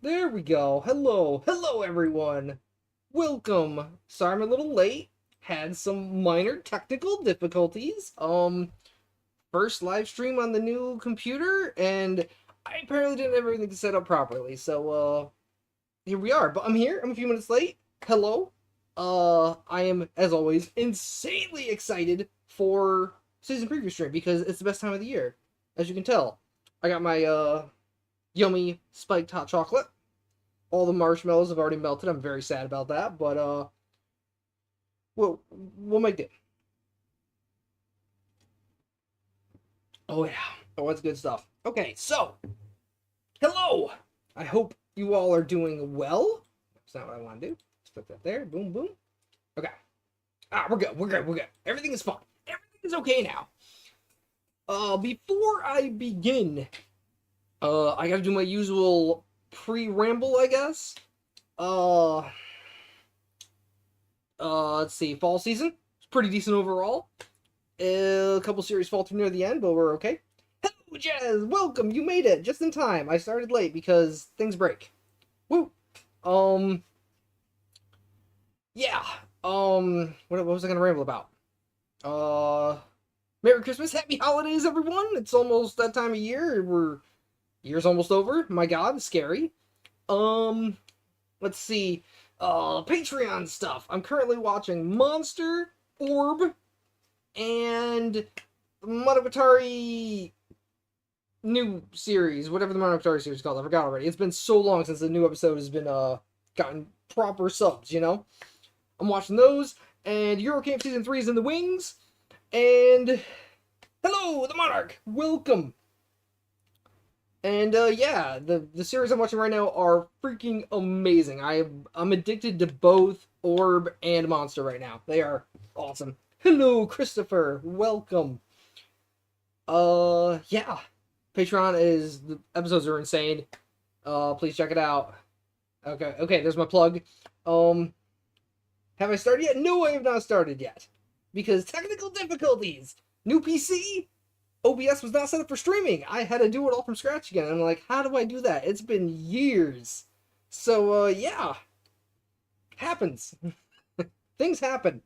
There we go. Hello. Hello, everyone. Welcome. Sorry I'm a little late. Had some minor technical difficulties. First live stream on the new computer, and I apparently didn't have everything set up properly. So, here we are. But I'm here. I'm a few minutes late. Hello. I am, as always, insanely excited for season preview stream because it's the best time of the year. As you can tell, I got my, yummy spiked hot chocolate. All the marshmallows have already melted. I'm very sad about that, but we'll make it. Oh yeah. Oh, that's good stuff. Okay, so hello. I hope you all are doing well. That's not what I want to do. Let's put that there. Boom, boom. Okay. We're good. We're good. We're good. Everything is fine. Everything is okay now. Before I begin, I gotta do my usual pre-ramble, I guess. Uh, let's see. Fall season. It's pretty decent overall. A couple series faltered near the end, but we're okay. Hello, Jazz! Welcome! You made it! Just in time. I started late because things break. Woo! Yeah. What was I gonna ramble about? Merry Christmas, Happy Holidays, everyone! It's almost that time of year. Year's almost over. My God, scary. Let's see. Patreon stuff. I'm currently watching Monster, Orb, and Monogatari new series, whatever the Monogatari series is called. I forgot already. It's been so long since the new episode has been gotten proper subs, you know? I'm watching those, and Eurocamp Season 3 is in the wings, and hello, the Monarch! Welcome! And yeah, the series I'm watching right now are freaking amazing. I'm addicted to both Orb and Monster right now. They are awesome. Hello, Christopher. Welcome. Yeah. Patreon is the episodes are insane. Please check it out. Okay, there's my plug. Have I started yet? No, I have not started yet. Because technical difficulties. New PC? OBS was not set up for streaming. I had to do it all from scratch again. I'm like, how do I do that? It's been years. So, yeah. Happens. Things happen.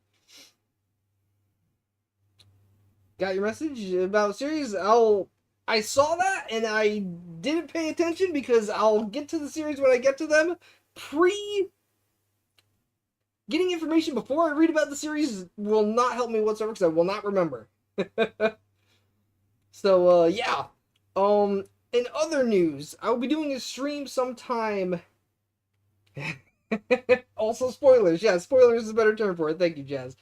Got your message about series? I saw that and I didn't pay attention because I'll get to the series when I get to them. Getting information before I read about the series will not help me whatsoever because I will not remember. So, yeah. In other news, I will be doing a stream sometime. Also, spoilers. Yeah, spoilers is a better term for it. Thank you, Jazz.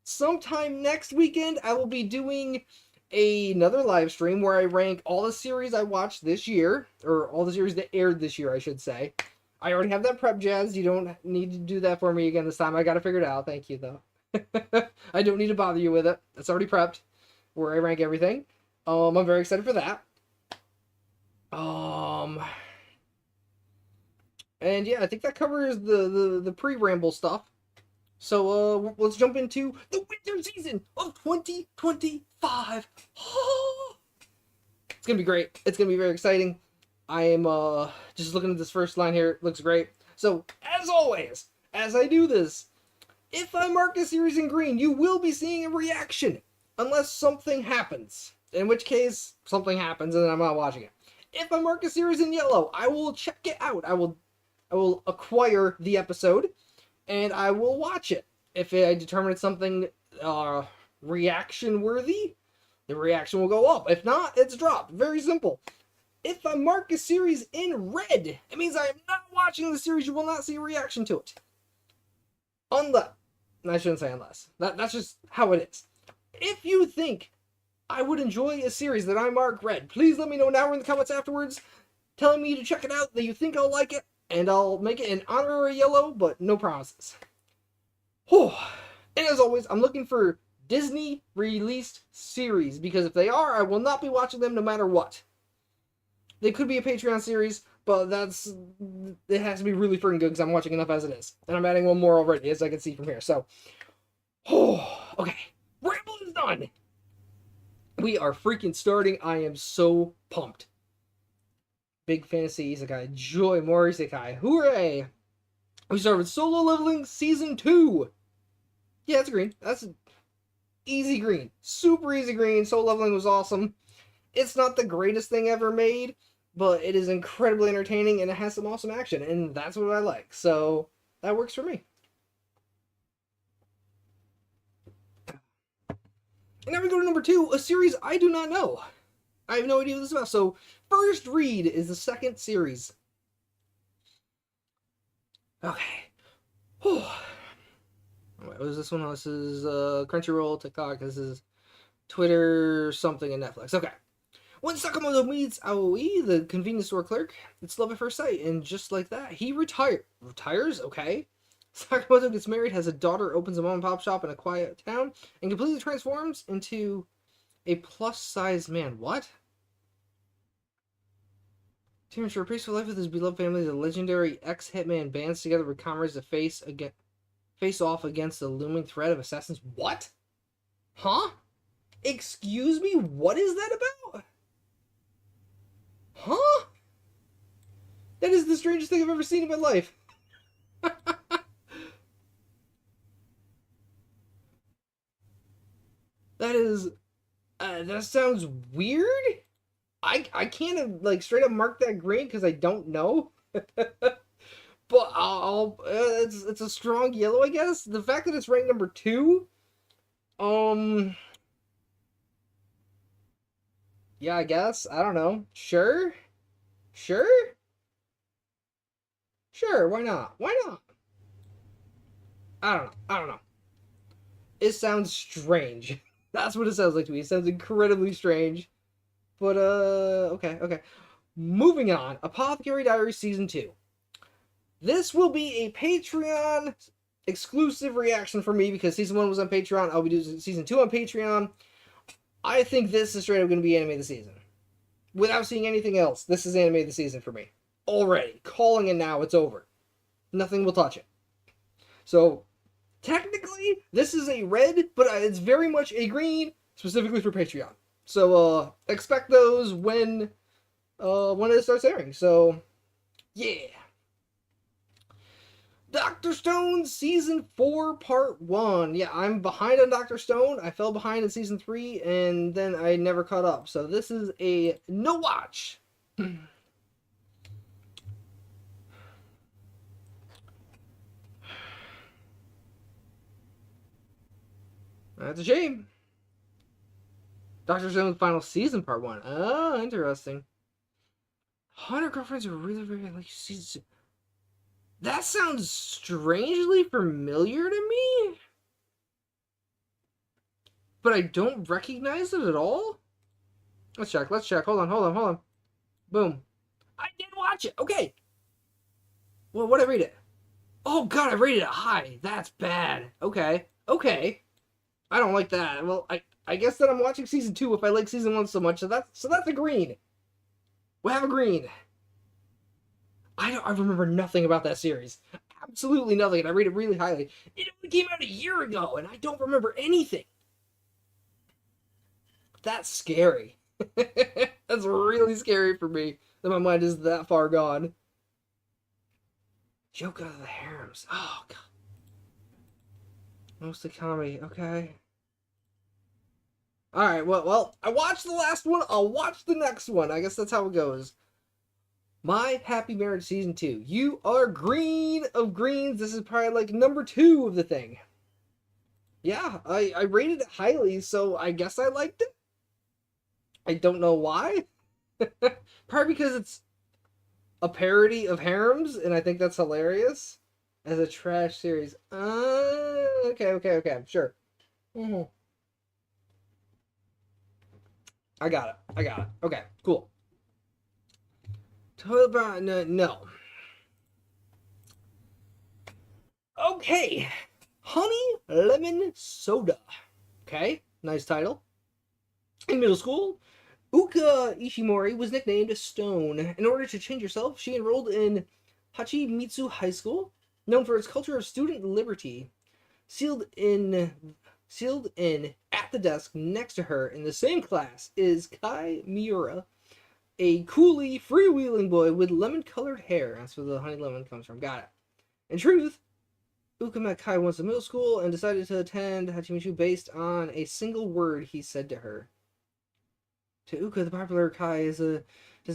Sometime next weekend, I will be doing another live stream where I rank all the series I watched this year, or all the series that aired this year, I should say. I already have that prep, Jazz. You don't need to do that for me again this time. I gotta figure it out. Thank you, though. I don't need to bother you with it. It's already prepped, where I rank everything. I'm very excited for that. And yeah, I think that covers the pre-ramble stuff. So, let's jump into the winter season of 2025. It's gonna be great. It's gonna be very exciting. I am, just looking at this first line here. It looks great. So, as always, as I do this, if I mark a series in green, you will be seeing a reaction. Unless something happens. In which case, something happens and then I'm not watching it. If I mark a series in yellow, I will check it out. I will acquire the episode, and I will watch it. If I determine it's something reaction worthy, the reaction will go up. If not, it's dropped. Very simple. If I mark a series in red, it means I am not watching the series. You will not see a reaction to it. Unless, I shouldn't say unless. That's just how it is. If you think I would enjoy a series that I mark red, please let me know now or in the comments afterwards, telling me to check it out, that you think I'll like it, and I'll make it an honorary yellow, but no promises. Whew. And as always, I'm looking for Disney released series, because if they are, I will not be watching them no matter what. They could be a Patreon series, but it has to be really freaking good because I'm watching enough as it is. And I'm adding one more already, as I can see from here. So, okay. Ramble is done. We are freaking starting. I am so pumped. Big fantasy isekai. Joy, more isekai. Hooray! We start with Solo Leveling Season 2. Yeah, it's green. That's easy green. Super easy green. Solo Leveling was awesome. It's not the greatest thing ever made, but it is incredibly entertaining and it has some awesome action, and that's what I like. So that works for me. And now we go to number 2, a series I do not know. I have no idea what this is about. So First Read is the second series. Okay. Whew. What was this one? This is Crunchyroll, TikTok. This is Twitter, something, and Netflix. Okay. When Sakamoto meets Aoi, the convenience store clerk, it's love at first sight, and just like that, he retires? Okay. Sakamoto gets married, has a daughter, opens a mom and pop shop in a quiet town, and completely transforms into a plus-sized man. What? To ensure a peaceful life with his beloved family, the legendary ex-hitman bands together with comrades to face off against the looming threat of assassins. What? Huh? Excuse me? What is that about? Huh? That is the strangest thing I've ever seen in my life. That is... that sounds weird? I can't have, like, straight up mark that green because I don't know. But it's a strong yellow, I guess. The fact that it's ranked number 2, yeah, I guess. I don't know. Sure? Sure? Sure, why not? Why not? I don't know. I don't know. It sounds strange. That's what it sounds like to me. It sounds incredibly strange. But, okay, okay. Moving on. Apothecary Diaries Season 2. This will be a Patreon exclusive reaction for me because Season 1 was on Patreon. I'll be doing Season 2 on Patreon. I think this is straight up going to be Anime of the Season. Without seeing anything else, this is Anime of the Season for me. Already. Calling it now. It's over. Nothing will touch it. So, technically, this is a red, but it's very much a green, specifically for Patreon. So, expect those when it starts airing. So, yeah. Dr. Stone Season 4 Part 1. Yeah, I'm behind on Dr. Stone. I fell behind in Season 3, and then I never caught up. So this is a no-watch. That's a shame. Dr. Stone's Final Season Part 1. Oh, interesting. 100 Girlfriends are really, really like Season 2. That sounds strangely familiar to me, but I don't recognize it at all. Let's check. Let's check. Hold on. Boom. I did watch it. Okay. Well, what did I rate it? Oh, God, I rated it high. That's bad. Okay. Okay. I don't like that. Well, I guess that I'm watching Season 2 if I like Season 1 so much. So that's a green. We'll have a green. I remember nothing about that series. Absolutely nothing, and I rate it really highly. It only came out a year ago, and I don't remember anything. That's scary. That's really scary for me that my mind is that far gone. Joke out of the harems. Oh, God. Mostly comedy. Okay. Alright, well, I watched the last one. I'll watch the next one. I guess that's how it goes. My Happy Marriage Season 2. You are green of greens. This is probably like number 2 of the thing. Yeah, I rated it highly, so I guess I liked it. I don't know why. Probably because it's a parody of harems, and I think that's hilarious. As a trash series. Okay, sure. Mm-hmm. I got it. Okay, cool. Toilet brown, no. Okay. Honey Lemon Soda. Okay, nice title. In middle school, Uka Ishimori was nicknamed Stone. In order to change herself, she enrolled in Hachimitsu High School, known for its culture of student liberty. Sealed in at the desk next to her in the same class is Kai Miura, a coolly freewheeling boy with lemon-colored hair. That's where the honey lemon comes from. Got it. In truth, Uka met Kai once in middle school and decided to attend Hachimishu based on a single word he said to her. To Uka, the popular Kai is a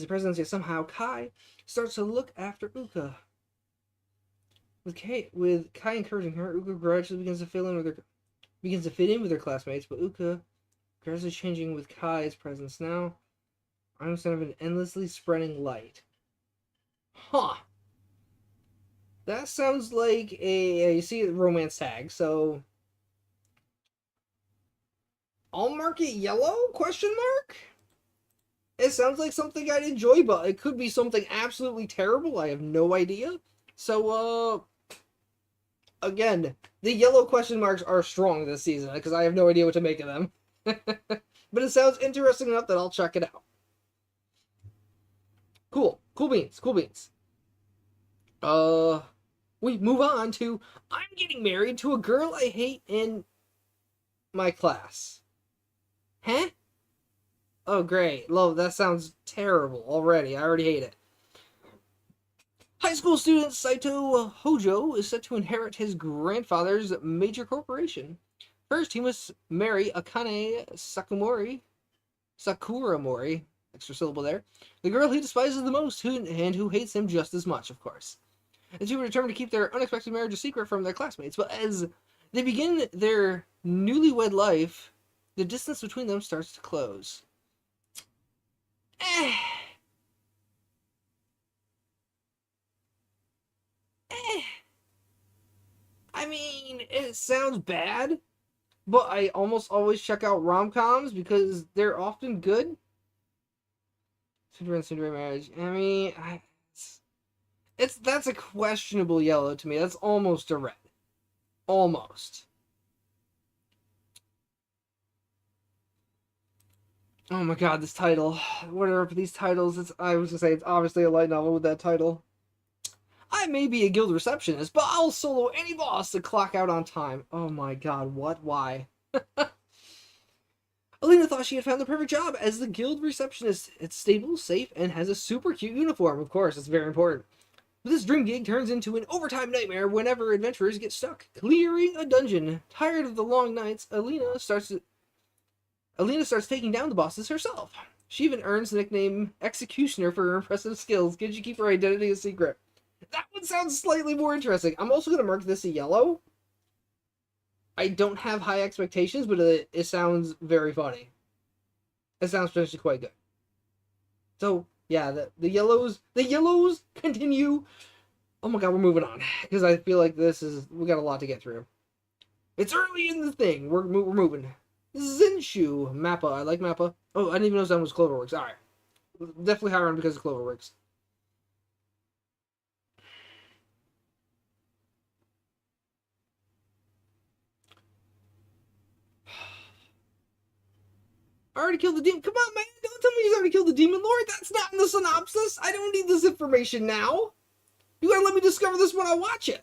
president, yet somehow Kai starts to look after Uka. With Kai encouraging her, Uka gradually begins to fit in with her classmates, but Uka gradually changing with Kai's presence now. I'm sort of an endlessly spreading light. Huh. That sounds like you see a romance tag, so I'll mark it yellow? Question mark? It sounds like something I'd enjoy, but it could be something absolutely terrible. I have no idea. So, again, the yellow question marks are strong this season because I have no idea what to make of them. But it sounds interesting enough that I'll check it out. Cool. Cool beans. Cool beans. We move on to I'm getting married to a girl I hate in my class. Huh? Oh, great. Love, that sounds terrible already. I already hate it. High school student Saito Hojo is set to inherit his grandfather's major corporation. First, he must marry Akane Sakuramori, extra syllable there, the girl he despises the most and who hates him just as much, of course. The two are determined to keep their unexpected marriage a secret from their classmates, but as they begin their newlywed life, the distance between them starts to close. I mean, it sounds bad, but I almost always check out rom-coms because they're often good. Cinderella and Cinderella marriage. I mean, that's a questionable yellow to me. That's almost a red. Almost. Oh my god, this title. Whatever for these titles, I was gonna say it's obviously a light novel with that title. I may be a guild receptionist, but I'll solo any boss to clock out on time. Oh my god, what? Why? Alina thought she had found the perfect job as the guild receptionist. It's stable, safe, and has a super cute uniform. Of course, it's very important. But this dream gig turns into an overtime nightmare whenever adventurers get stuck clearing a dungeon. Tired of the long nights, Alina starts taking down the bosses herself. She even earns the nickname Executioner for her impressive skills. Can she keep her identity a secret? That one sounds slightly more interesting. I'm also going to mark this a yellow. I don't have high expectations, but it sounds very funny. It sounds potentially quite good. So, yeah, the yellows continue. Oh my god, we're moving on. Because I feel like we got a lot to get through. It's early in the thing. We're moving. Zenshu. Mappa. I like Mappa. Oh, I didn't even know that was Cloverworks. Alright. Definitely higher on because of Cloverworks. I already killed the demon. Come on, man. Don't tell me you already killed the demon lord. That's not in the synopsis. I don't need this information now. You gotta let me discover this when I watch it.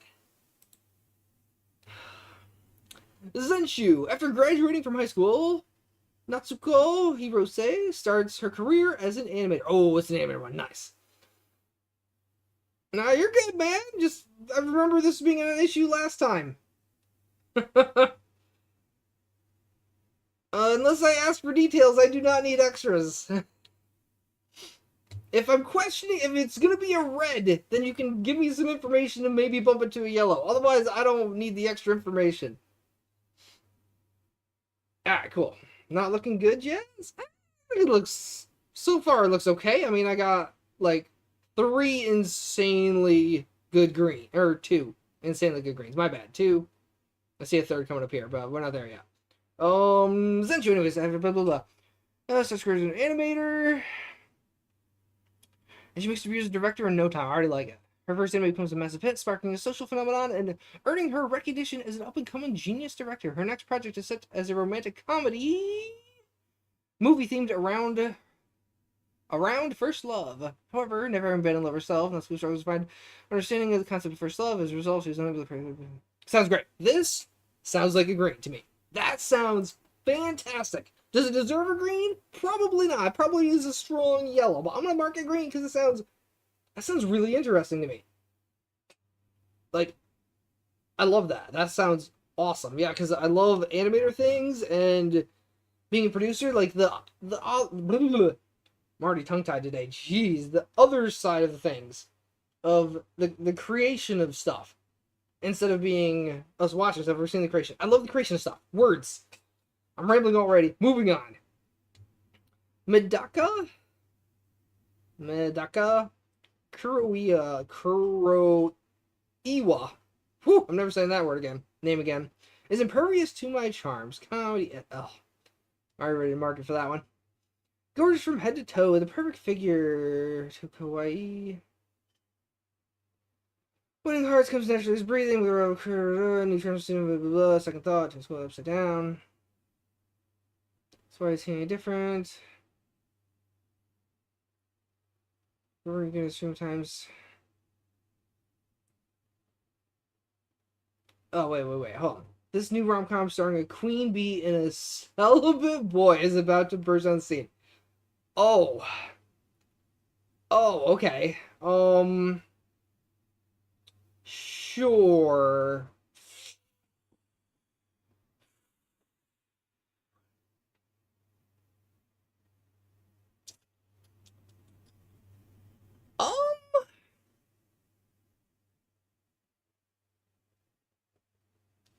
Zenshu. After graduating from high school, Natsuko Hirose starts her career as an animator. Oh, it's an animator one. Nice. Nah, you're good, man. I remember this being an issue last time. Unless I ask for details, I do not need extras. If I'm questioning if it's gonna be a red, then you can give me some information and maybe bump it to a yellow. Otherwise, I don't need the extra information. Alright, cool. Not looking good yet? So far it looks okay. I mean, I got, like, 3 insanely good green. Or 2 insanely good greens. My bad. 2. I see a third coming up here, but we're not there yet. Zenshu, anyways, blah, blah, blah. Starts career as an animator. And she makes her as a director in no time. I already like it. Her first anime becomes a massive hit, sparking a social phenomenon and earning her recognition as an up-and-coming genius director. Her next project is set as a romantic comedy movie themed around first love. However, never having been in love herself, Natsuko struggles to find understanding of the concept of first love. As a result, she's unable to... Sounds great. This sounds like a green to me. That sounds fantastic. Does it deserve a green? Probably not. It probably is a strong yellow, but I'm gonna mark it green because that sounds really interesting to me. Like, I love that. That sounds awesome. Yeah, because I love animator things and being a producer. Like I'm already tongue tied today. Jeez, the other side of the things of the creation of stuff instead of being us watchers. I've ever seen the creation. I love the creation of stuff. Words. I'm rambling already. Moving on. Medaka Kuroiwa. Whew, I'm never saying that word again. Name again. Is impervious to my charms. Comedy. Oh, I'm ready to mark it for that one. Gorgeous from head to toe, with a perfect figure to kawaii. Winning hearts comes naturally as breathing. We were new terms soon. Blah, blah, blah. Second thought. Just go upside down. That's why it's any different. We're gonna stream times. Oh, wait. Hold on. This new rom-com starring a queen bee and a celibate boy is about to burst on the scene. Oh. Oh, okay. Sure. Um,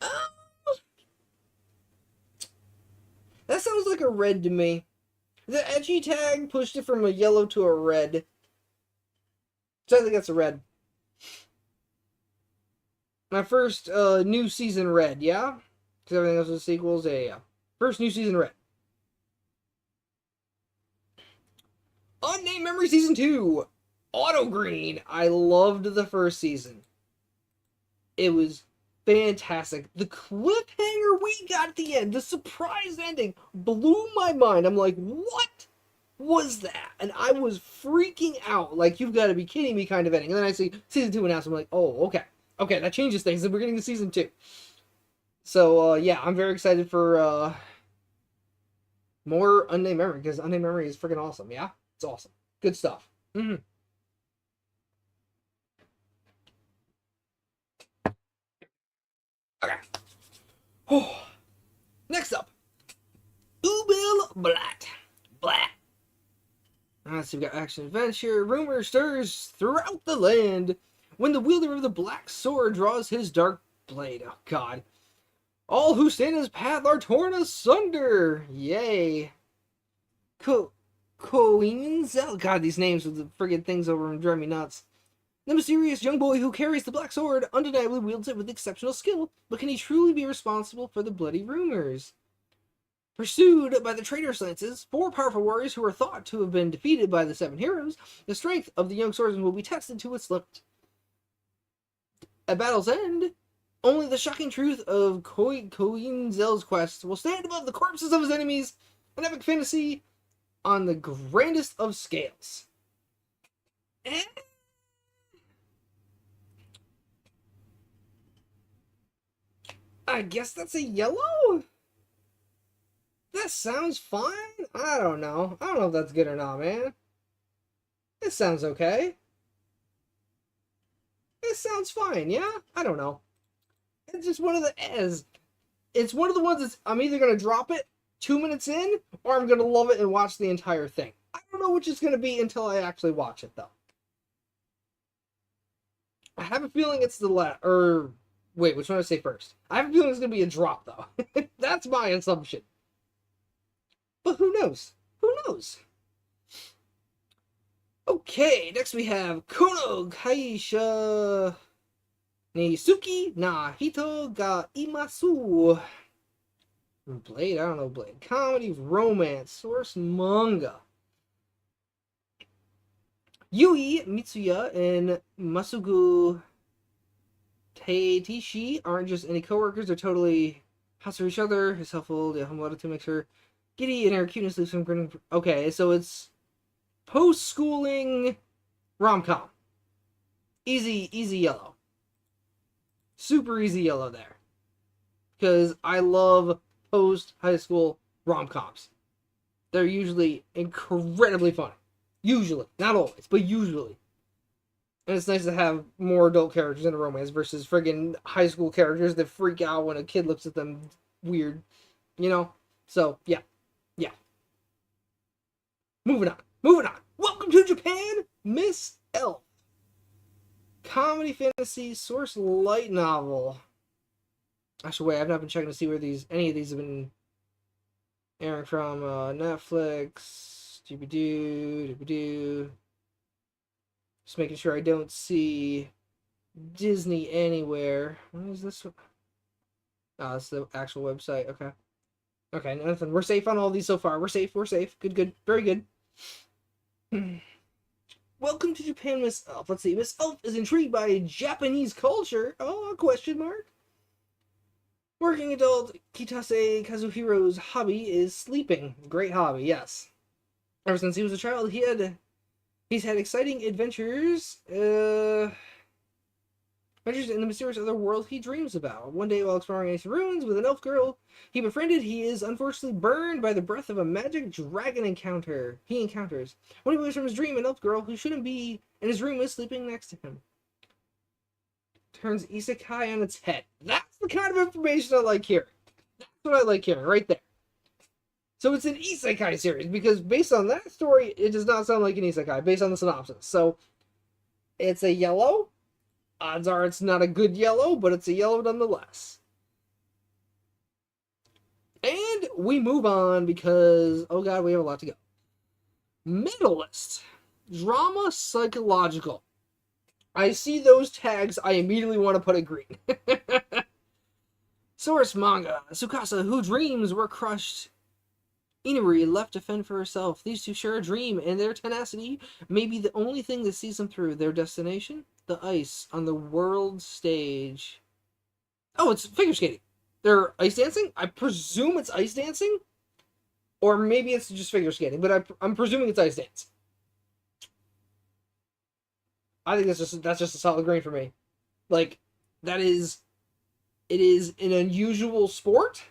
um, that sounds like a red to me. The edgy tag pushed it from a yellow to a red. So I think that's a red. My first new season red, yeah? Because everything else is sequels, yeah. First new season red. Unnamed Memory Season 2. Auto Green. I loved the first season. It was fantastic. The cliffhanger we got at the end, the surprise ending, blew my mind. I'm like, what was that? And I was freaking out. Like, you've got to be kidding me kind of ending. And then I see season 2 announced. I'm like, oh, okay. Okay, that changes things. And we're getting to season 2. So, yeah, I'm very excited for more Unnamed Memory, because Unnamed Memory is freaking awesome, yeah? It's awesome. Good stuff. Mm-hmm. Okay. Oh. Next up, Ubil Blatt. Blatt. So we got action adventure. Rumor stirs throughout the land when the wielder of the black sword draws his dark blade. Oh, God. All who stand in his path are torn asunder. Yay. Coinzel. God, these names with the friggin' things over them drive me nuts. The mysterious young boy who carries the black sword undeniably wields it with exceptional skill, but can he truly be responsible for the bloody rumors? Pursued by the traitorous lances, 4 powerful warriors who are thought to have been defeated by the 7 heroes, the strength of the young swordsman will be tested to its limit. At battle's end, only the shocking truth of Coinzel's quest will stand above the corpses of his enemies, an epic fantasy on the grandest of scales. I guess that's a yellow? That sounds fine? I don't know. I don't know if that's good or not, man. It sounds okay. It sounds fine, yeah? I don't know. It's just one of the it's one of the ones that's I'm either gonna drop it 2 minutes in, or I'm gonna love it and watch the entire thing. I don't know which it's gonna be until I actually watch it, though. I have a feeling it's the wait, which one did I say first? I have a feeling it's gonna be a drop, though. That's my assumption. But who knows? Who knows? Okay, next we have Kono Kaisha Nisuki na Hito ga Imasu. Blade? I don't know Blade. Comedy, romance, source manga. Yui, Mitsuya, and Masugu Taitishi aren't just any coworkers, they're totally house for each other. It's helpful to humble to make sure giddy and her cuteness leaves some grinning. Okay, so it's post-schooling rom-com. Easy yellow. Super easy yellow there. Because I love post-high school rom-coms. they're usually incredibly funny. Usually. Not always, but usually. And it's nice to have more adult characters in a romance versus friggin' high school characters that freak out when a kid looks at them weird. You know? So, yeah. Yeah. Moving on. Moving on. Welcome to Japan, Miss Elf. Comedy fantasy source light novel. Actually, wait, I've not been checking to see where any of these have been airing from. Netflix, doobie-doo. Just making sure I don't see Disney anywhere. What is this? Oh, it's the actual website. Okay. Okay, nothing. We're safe on all these so far. We're safe. We're safe. Good, good. Very good. Welcome to Japan, Miss Elf. Let's see. Miss Elf is intrigued by Japanese culture. Oh, question mark. Working adult Kitase Kazuhiro's hobby is sleeping. Great hobby, yes. Ever since he was a child, he's had exciting adventures. Adventures in the mysterious other world he dreams about. One day, while exploring ancient ruins with an elf girl he befriended, he is unfortunately burned by the breath of a magic dragon he encounters. When he wakes from his dream, an elf girl who shouldn't be in his room is sleeping next to him. Turns isekai on its head. That's the kind of information I like hearing. That's what I like hearing, right there. So it's an isekai series, because based on that story, it does not sound like an isekai, based on the synopsis. So, it's a yellow. Odds are it's not a good yellow, but it's a yellow nonetheless. And we move on because, oh god, we have a lot to go. Middleist. Drama psychological. I see those tags, I immediately want to put a green. Source manga. Tsukasa, who dreams were crushed. Inari left to fend for herself. These two share a dream, and their tenacity may be the only thing that sees them through. Their destination? The ice on the world stage. Oh, it's figure skating. They're ice dancing? I presume it's ice dancing? Or maybe it's just figure skating, but I'm presuming it's ice dance. I think that's just a solid green for me. Like, it is an unusual sport.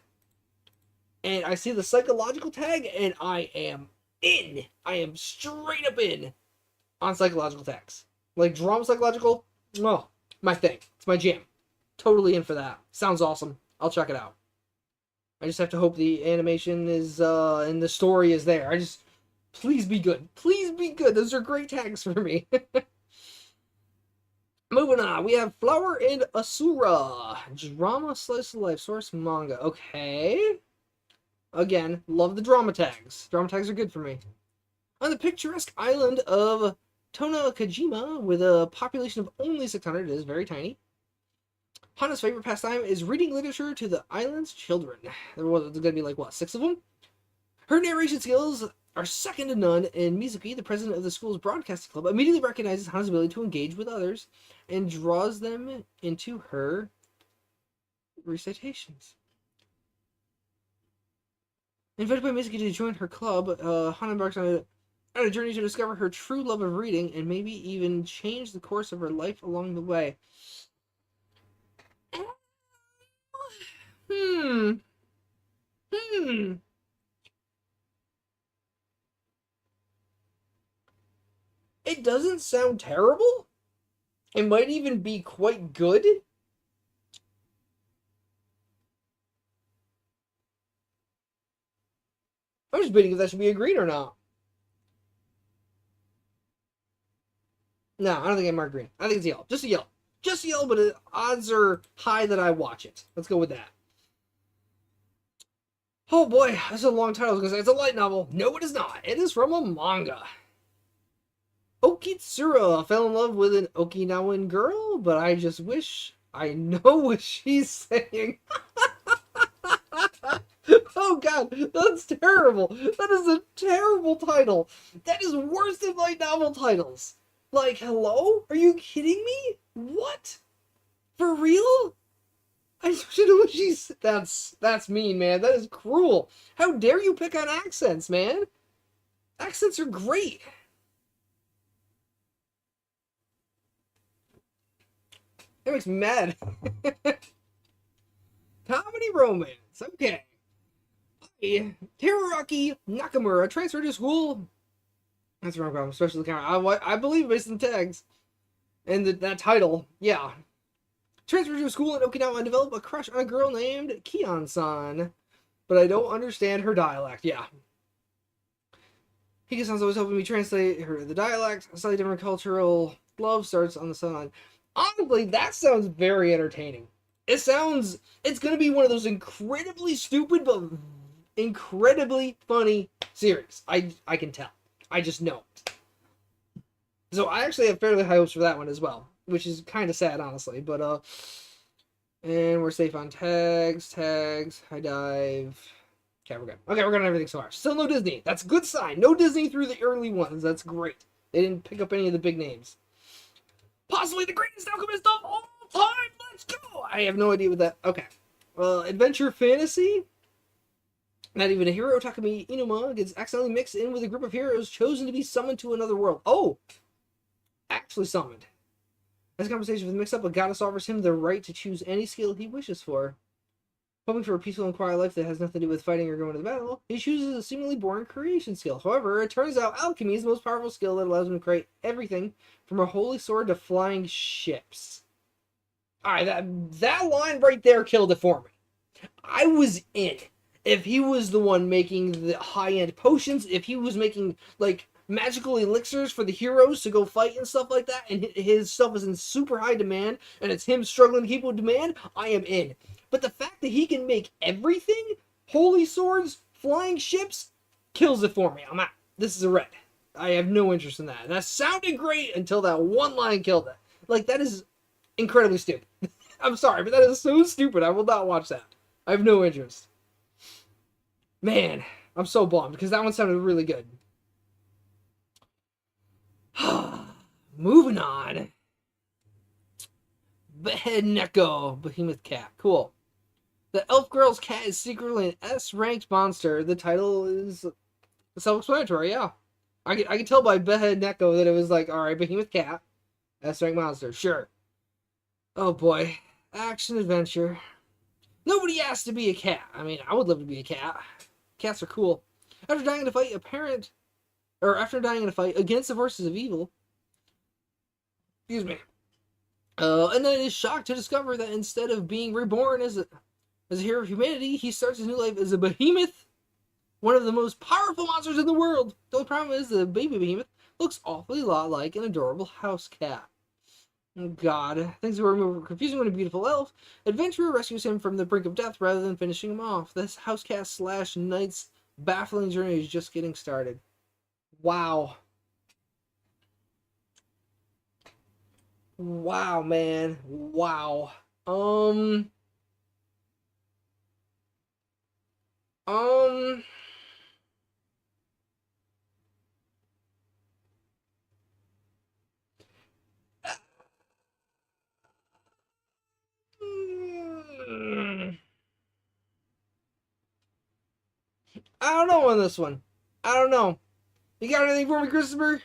And I see the psychological tag, and I am in. I am straight up in on psychological tags. Like, drama psychological, oh, my thing. It's my jam. Totally in for that. Sounds awesome. I'll check it out. I just have to hope the animation is, and the story is there. Please be good. Please be good. Those are great tags for me. Moving on, we have Flower and Asura. Drama slice of life, source manga. Okay. Again, love the drama tags. Drama tags are good for me. On the picturesque island of Tonakajima, with a population of only 600, it is very tiny. Hana's favorite pastime is reading literature to the island's children. There's going to be like, what, 6 of them? Her narration skills are second to none, and Mizuki, the president of the school's broadcasting club, immediately recognizes Hana's ability to engage with others and draws them into her recitations. Invited by Mizuki to join her club, Hana embarks on a journey to discover her true love of reading and maybe even change the course of her life along the way. It doesn't sound terrible. It might even be quite good. I'm just debating if that should be a green or not. No, I don't think I marked green. I think it's yellow. Just a yellow. Just a yellow, but the odds are high that I watch it. Let's go with that. Oh boy, that's a long title. I was going to say it's a light novel. No, it is not. It is from a manga. Okitsura fell in love with an Okinawan girl, but I just wish I know what she's saying. Oh god, that's terrible. That is a terrible title. That is worse than light novel titles. Like, hello? Are you kidding me? What? For real? I should know what she's... That's mean, man. That is cruel. How dare you pick on accents, man? Accents are great. That makes me mad. Comedy romance. Okay. Teraraki Nakamura transferred to school. That's wrong problem, especially the camera. I believe based on the tags and that title. Yeah. Transferred to a school in Okinawa and developed a crush on a girl named Kion-san. But I don't understand her dialect. Yeah. Hika-san's always helping me translate the dialect. A slightly different cultural love starts on the sunline. Honestly, that sounds very entertaining. It's going to be one of those incredibly stupid but incredibly funny series. I can tell. I just know it. So I actually have fairly high hopes for that one as well, which is kind of sad, honestly. But and we're safe on tags, high dive. Okay, we're good. Okay, we're good on everything so far. Still no Disney. That's a good sign. No Disney through the early ones. That's great. They didn't pick up any of the big names. Possibly the greatest alchemist of all time. Let's go. I have no idea what that. Okay. Well, adventure fantasy. Not even a hero. Takumi Inuma gets accidentally mixed in with a group of heroes chosen to be summoned to another world. Oh, actually summoned. As a compensation for the mix-up, a goddess offers him the right to choose any skill he wishes for. Hoping for a peaceful and quiet life that has nothing to do with fighting or going to the battle, he chooses a seemingly boring creation skill. However, it turns out alchemy is the most powerful skill that allows him to create everything from a holy sword to flying ships. Alright, that line right there killed it for me. I was in. If he was the one making the high-end potions, if he was making, like, magical elixirs for the heroes to go fight and stuff like that, and his stuff is in super high demand, and it's him struggling to keep with demand, I am in. But the fact that he can make everything, holy swords, flying ships, kills it for me. I'm out. This is a red. I have no interest in that. That sounded great until that one line killed it. Like, that is incredibly stupid. I'm sorry, but that is so stupid. I will not watch that. I have no interest. Man, I'm so bummed, because that one sounded really good. Moving on. Behead Neko, Behemoth Cat. Cool. The Elf Girl's cat is secretly an S-ranked monster. The title is self-explanatory, yeah. I can tell by Behead Neko that it was like, alright, Behemoth Cat, S-ranked monster, sure. Oh boy. Action adventure. Nobody asked to be a cat. I mean, I would love to be a cat. Cats are cool. After dying in a fight against the forces of evil, excuse me, and then is shocked to discover that instead of being reborn as a hero of humanity, he starts his new life as a behemoth, one of the most powerful monsters in the world. The only problem is the baby behemoth looks awfully lot like an adorable house cat. Oh God, things were more confusing when a beautiful elf adventurer rescues him from the brink of death rather than finishing him off. This house cat / knight's baffling journey is just getting started. Wow. Wow, man. Wow. I don't know on this one. I don't know. You got anything for me, Christopher?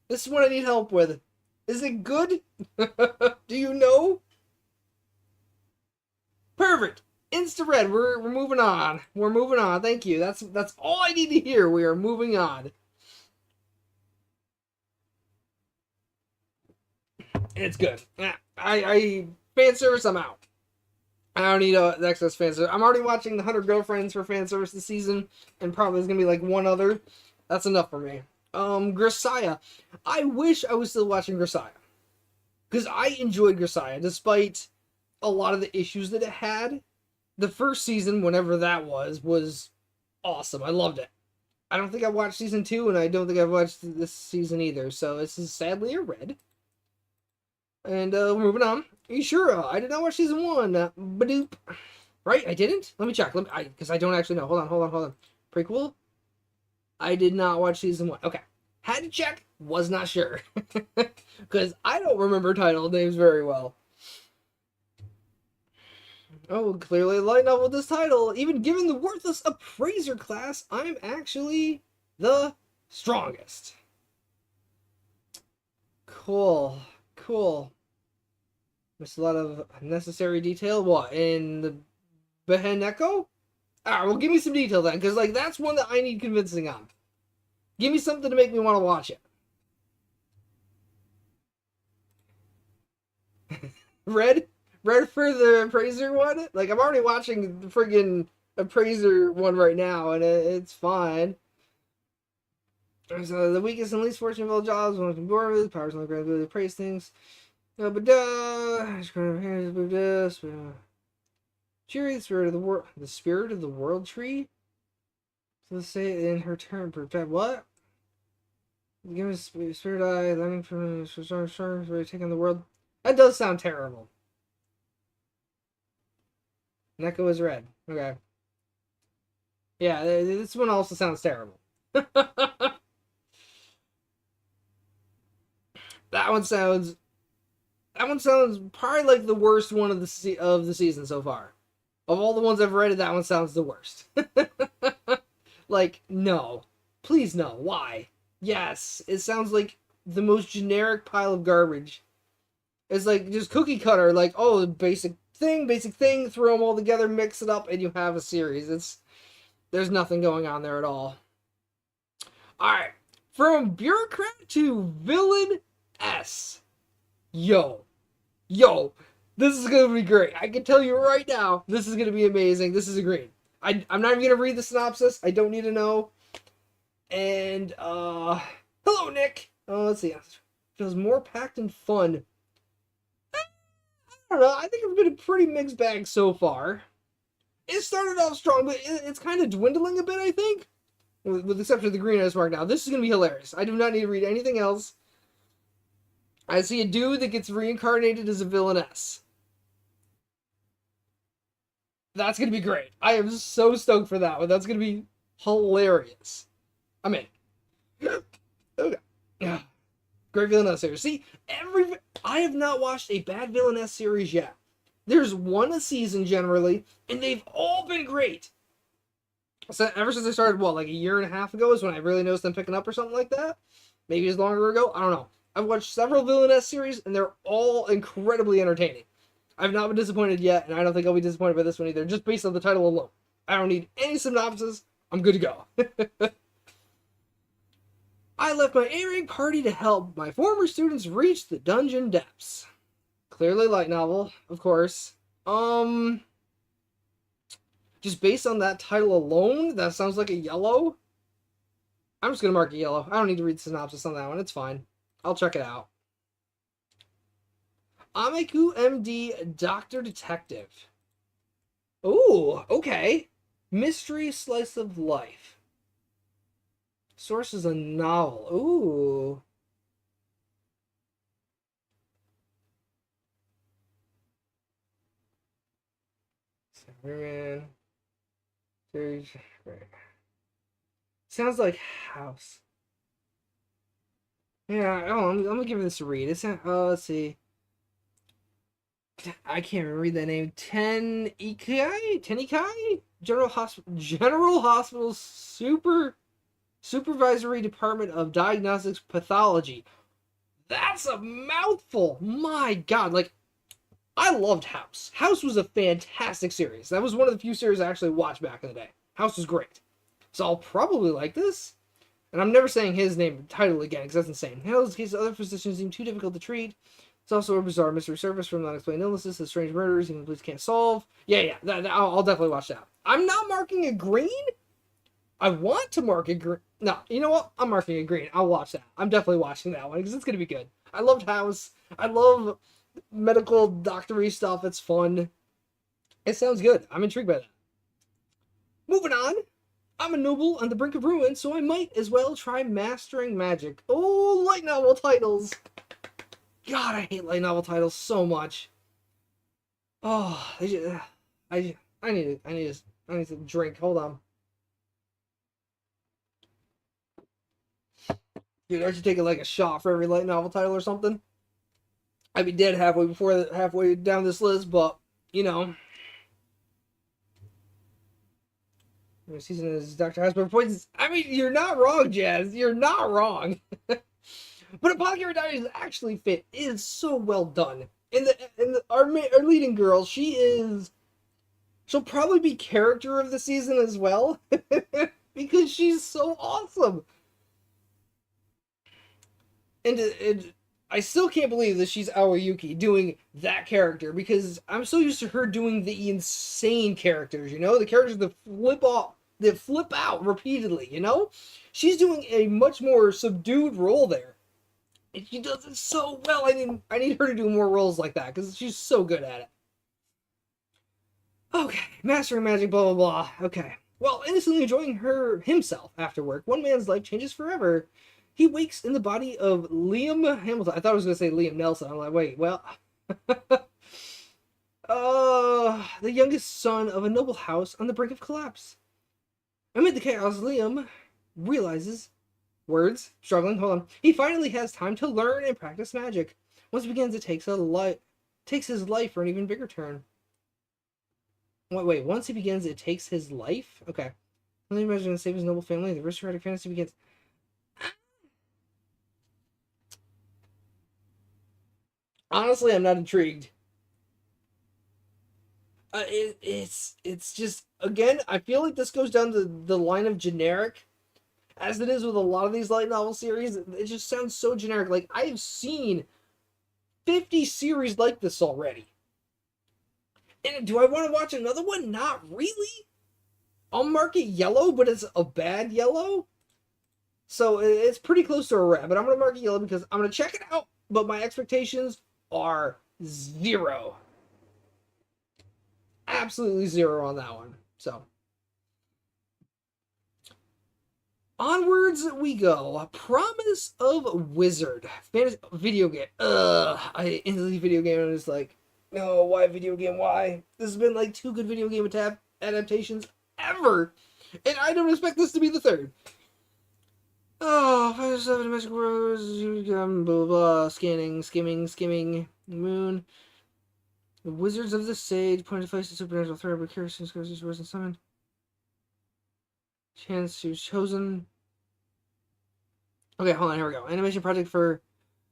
This is what I need help with. Is it good? Do you know? Perfect. Insta red. We're moving on. We're moving on. Thank you. That's all I need to hear. We are moving on. It's good. I fan service. I'm out. I don't need the excess fan service. I'm already watching the 100 Girlfriends for fan service this season, and probably there's gonna be like one other. That's enough for me. Grisaya. I wish I was still watching Grisaya, because I enjoyed Grisaya despite a lot of the issues that it had. The first season, whenever that was awesome. I loved it. I don't think I watched season 2, and I don't think I've watched this season either. So this is sadly a red. And we're moving on. Are you sure? I did not watch season 1. Badoop. Right? I didn't? Let me check. Because I don't actually know. Hold on. Prequel? I did not watch season 1. Okay. Had to check. Was not sure. Because I don't remember title names very well. Oh, clearly light novel with this title. Even given the worthless appraiser class, I'm actually the strongest. Cool. There's a lot of necessary detail. What, in the Beheneko? Alright, well, give me some detail then, because, like, that's one that I need convincing on. Give me something to make me want to watch it. Red? Red for the Appraiser one? Like, I'm already watching the friggin' Appraiser one right now, and it's fine. So the weakest and least fortunate of all jobs, one can bore with, powers on the ability to praise things. Cheery, the spirit of the world. The spirit of the world tree? So let's say in her turn, protect what? Give us spirit eye, learning from stars, taking the world. That does sound terrible. Neko is red. Okay. Yeah, this one also sounds terrible. That one sounds. That one sounds probably like the worst one of the season so far. Of all the ones I've rated, that one sounds the worst. Like, no. Please no. Why? Yes. It sounds like the most generic pile of garbage. It's like just cookie cutter, like, oh, basic thing, throw them all together, mix it up, and you have a series. There's nothing going on there at all. Alright. From bureaucrat to villain S. Yo, this is gonna be great. I can tell you right now, this is gonna be amazing. This is a green. I'm not even gonna read the synopsis. I don't need to know. And hello Nick. Oh, let's see. Feels more packed and fun. I don't know. I think it's been a pretty mixed bag so far. It started off strong, but it's kind of dwindling a bit, I think. With the exception of the green I just marked now. This is gonna be hilarious. I do not need to read anything else. I see a dude that gets reincarnated as a villainess. That's going to be great. I am so stoked for that one. That's going to be hilarious. I'm in. Okay. Yeah. Great villainess series. See, I have not watched a bad villainess series yet. There's one a season generally, and they've all been great. So ever since I started, like a year and a half ago is when I really noticed them picking up or something like that. Maybe it's longer ago. I don't know. I've watched several villainess series, and they're all incredibly entertaining. I've not been disappointed yet, and I don't think I'll be disappointed by this one either, just based on the title alone. I don't need any synopsis. I'm good to go. I left my A-rank party to help my former students reach the dungeon depths. Clearly light novel, of course. Just based on that title alone, that sounds like a yellow. I'm just gonna mark it yellow. I don't need to read the synopsis on that one. It's fine. I'll check it out. Ameku MD Doctor Detective. Ooh, okay. Mystery slice of life. Source is a novel. Ooh. Superman. Series. Sounds like House. Yeah, I'm gonna give this a read. Let's see. I can't even read that name. Tenikai? General Hospital Supervisory Department of Diagnostics Pathology. That's a mouthful. My God, like, I loved House. House was a fantastic series. That was one of the few series I actually watched back in the day. House was great. So I'll probably like this. And I'm never saying his name title again, because that's insane. In Hill's case, other physicians seem too difficult to treat. It's also a bizarre mystery service from unexplained illnesses to strange murders even police can't solve. Yeah, I'll definitely watch that. I'm not marking it green. I want to mark it green. No, you know what? I'm marking it green. I'll watch that. I'm definitely watching that one, because it's going to be good. I loved House. I love medical doctory stuff. It's fun. It sounds good. I'm intrigued by that. Moving on. I'm a noble on the brink of ruin, so I might as well try mastering magic. Oh, light novel titles. God, I hate light novel titles so much. Oh, I need to drink. Hold on. Dude, I should take like a shot for every light novel title or something. I'd be dead halfway down this list, but you know. Season is Dr. Hasbro points. I mean, you're not wrong, Jazz. You're not wrong. But Apothecary Diaries actually fit. It is so well done. And our leading girl, she is She'll probably be character of the season as well because she's so awesome. And I still can't believe that she's Aoyuki doing that character because I'm so used to her doing the insane characters, the characters that flip out repeatedly, She's doing a much more subdued role there. And she does it so well. I need her to do more roles like that because she's so good at it. Okay, mastering magic, blah blah blah. Okay. While innocently enjoying himself after work, one man's life changes forever. He wakes in the body of Liam Hamilton. I thought I was going to say Liam Nelson. I'm like, wait, well. The youngest son of a noble house on the brink of collapse. Amid the chaos, Liam realizes, struggling, hold on. He finally has time to learn and practice magic. Once it begins, it takes his life for an even bigger turn. Wait, once he begins, it takes his life? Okay. Only imagine to save his noble family. The aristocratic fantasy begins. Honestly, I'm not intrigued. It's just, again, I feel like this goes down the line of generic, as it is with a lot of these light novel series. It just sounds so generic. Like, I've seen 50 series like this already. And do I want to watch another one? Not really. I'll mark it yellow, but it's a bad yellow. So it's pretty close to a red, but I'm going to mark it yellow because I'm going to check it out, but my expectations are 0. Absolutely 0 on that one. So onwards we go. Promise of Wizard. Fantasy video game. I instantly video game and it's like, no, why video game? Why? This has been like 2 good video game adaptations ever, and I don't expect this to be the 3rd. Oh, 5-7 Magic Words, blah blah blah, skimming, moon. The Wizards of the Sage, point of face to supernatural threat, but curious goes words and summon. Chance to chosen. Okay, hold on, here we go. Animation project for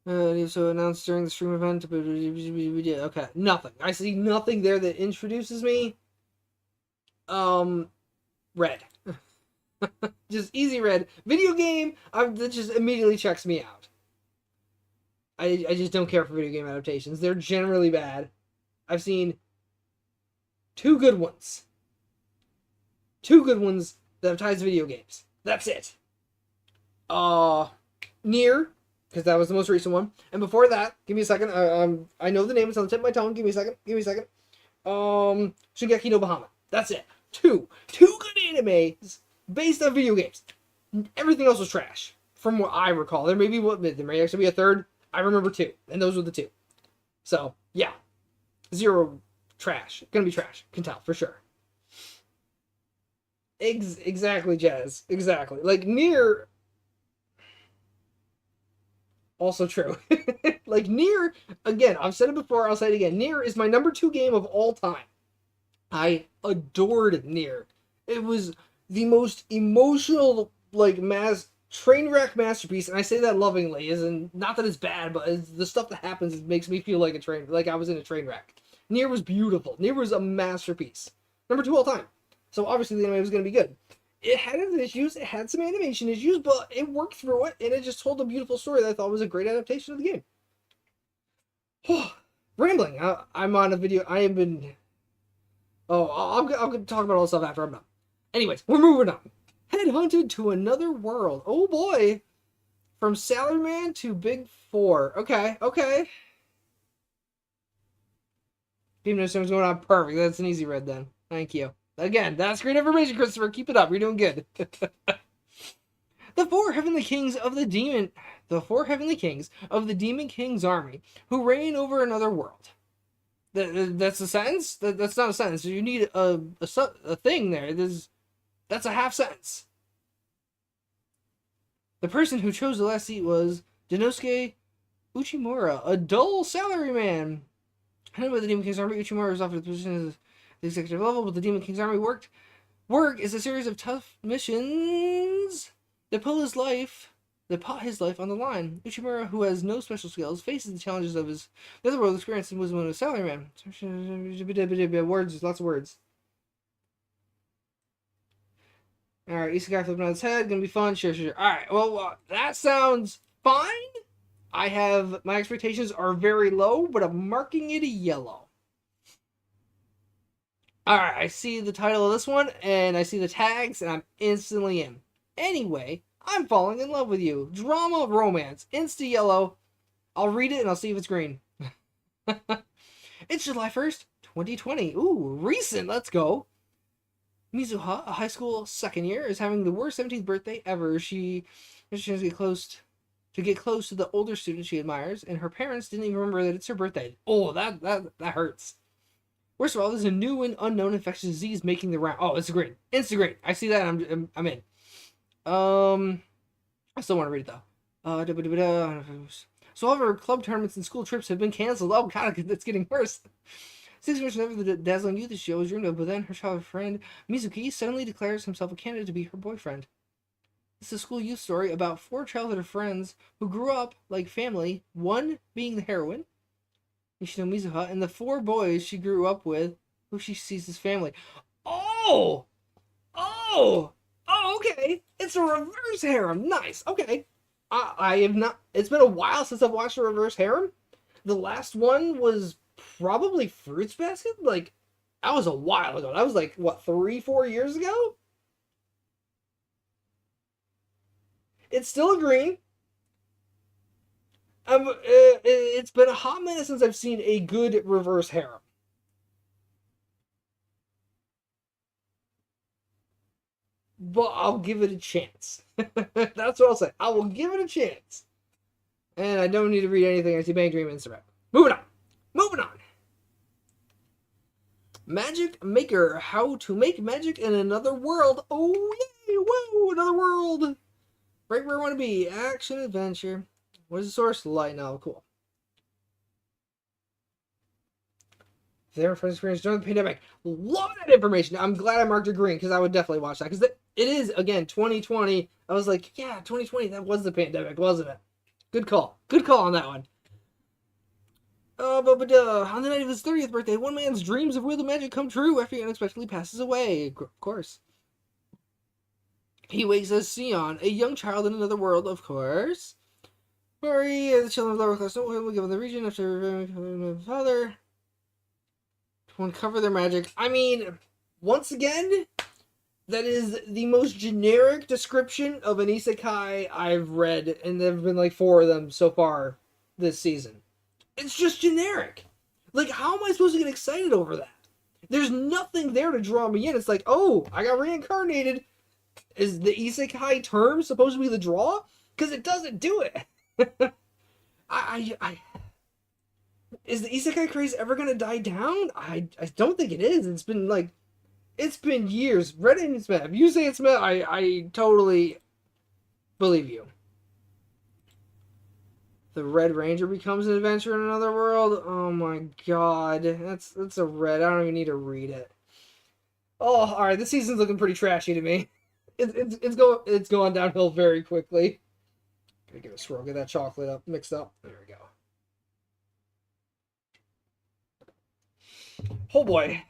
so announced during the stream event. Okay, nothing. I see nothing there that introduces me. Red. Just easy red. Video game, that just immediately checks me out. I just don't care for video game adaptations. They're generally bad. I've seen 2 good ones. 2 good ones that have ties to video games. That's it. Nier, because that was the most recent one. And before that, give me a second. I know the name. It's on the tip of my tongue. Give me a second. Shingeki no Bahamut. That's it. 2 good animes based on video games. Everything else was trash, from what I recall. There may actually be a 3rd. I remember 2, and those were the 2. So yeah, 0 trash. Gonna be trash. Can tell for sure. Exactly, Jazz. Exactly. Like Nier. Also true. Like Nier, again, I've said it before, I'll say it again. Nier is my number 2 game of all time. I adored Nier. It was the most emotional, like, train wreck masterpiece, and I say that lovingly, not that it's bad, but the stuff that happens makes me feel like I was in a train wreck. Nier was beautiful. Nier was a masterpiece. Number 2 all time. So obviously the anime was going to be good. It had its issues, it had some animation issues, but it worked through it, and it just told a beautiful story that I thought was a great adaptation of the game. Rambling. I'm on a video. I have been... Oh, I'll talk about all this stuff after I'm done. Anyways, we're moving on. Headhunted to another world. Oh boy. From Salaryman to Big 4. Okay. People know something's going on. Perfect. That's an easy read then. Thank you. Again, that's great information, Christopher. Keep it up. You're doing good. The 4 heavenly kings of the Demon King's army, who reign over another world. That's a sentence? That's not a sentence. You need a thing there. That's a half sentence. The person who chose the last seat was Denosuke Uchimura, a dull salaryman. Headed by the Demon King's army, Uchimura was offered the position of the executive level, but the Demon King's army work is a series of tough missions that put his life on the line. Uchimura, who has no special skills, faces the challenges of the other world experience and wisdom of a salaryman. Words, lots of words. Alright, Isekai flipping on his head. Gonna be fun. Sure. Alright, well, that sounds fine. I have, my expectations are very low, but I'm marking it a yellow. Alright, I see the title of this one, and I see the tags, and I'm instantly in. Anyway, I'm falling in love with you. Drama, romance, insta yellow. I'll read it, and I'll see if it's green. It's July 1st, 2020. Ooh, recent. Let's go. Mizuha, a high school second year, is having the worst 17th birthday ever. She has to get close to the older student she admires, and her parents didn't even remember that it's her birthday. Oh, that hurts. Worst of all, there's a new and unknown infectious disease making the round. Oh, it's great. Instant great. I see that. I'm in. I still want to read it though. So all of her club tournaments and school trips have been canceled. Oh god, it's getting worse. 6 months after the dazzling youth show was dreamed of, but then her childhood friend Mizuki suddenly declares himself a candidate to be her boyfriend. It's a school youth story about 4 childhood friends who grew up like family, one being the heroine, Nishino Mizuha, and the 4 boys she grew up with, who she sees as family. Oh! Oh! Oh, okay. It's a reverse harem. Nice. Okay. I have not. It's been a while since I've watched a reverse harem. The last one was probably Fruits Basket. Like, that was a while ago. That was like, what, 3-4 years ago? It's still green. It's been a hot minute since I've seen a good reverse harem. But I'll give it a chance. That's what I'll say. I will give it a chance. And I don't need to read anything. I see Bang Dream Instagram. Moving on. Magic Maker. How to make magic in another world. Oh, yay. Whoa, another world. Right where I want to be. Action, adventure. What is the source? Light novel. Cool. Their first experience during the pandemic. Love that information. I'm glad I marked it green because I would definitely watch that. Because it is, again, 2020. I was like, yeah, 2020, that was the pandemic, wasn't it? Good call. Good call on that one. On the night of his 30th birthday, one man's dreams of wheel magic come true after he unexpectedly passes away. Of course. He wakes as Sion, a young child in another world, of course. Murray, the children of lower class don't will given the region after father to uncover their magic. I mean, once again, that is the most generic description of an isekai I've read, and there have been like 4 of them so far this season. It's just generic. Like, how am I supposed to get excited over that? There's nothing there to draw me in. It's like, oh, I got reincarnated. Is the isekai term supposed to be the draw? Because it doesn't do it. Is the isekai craze ever gonna die down? I don't think it is. It's been years. Reddit and Smith. If you say it's Smith, I totally believe you. The Red Ranger becomes an adventure in another world. Oh my god, that's a red. I don't even need to read it. Oh, all right. This season's looking pretty trashy to me. It's going downhill very quickly. Gotta get a swirl, get that chocolate up mixed up. There we go. Oh boy.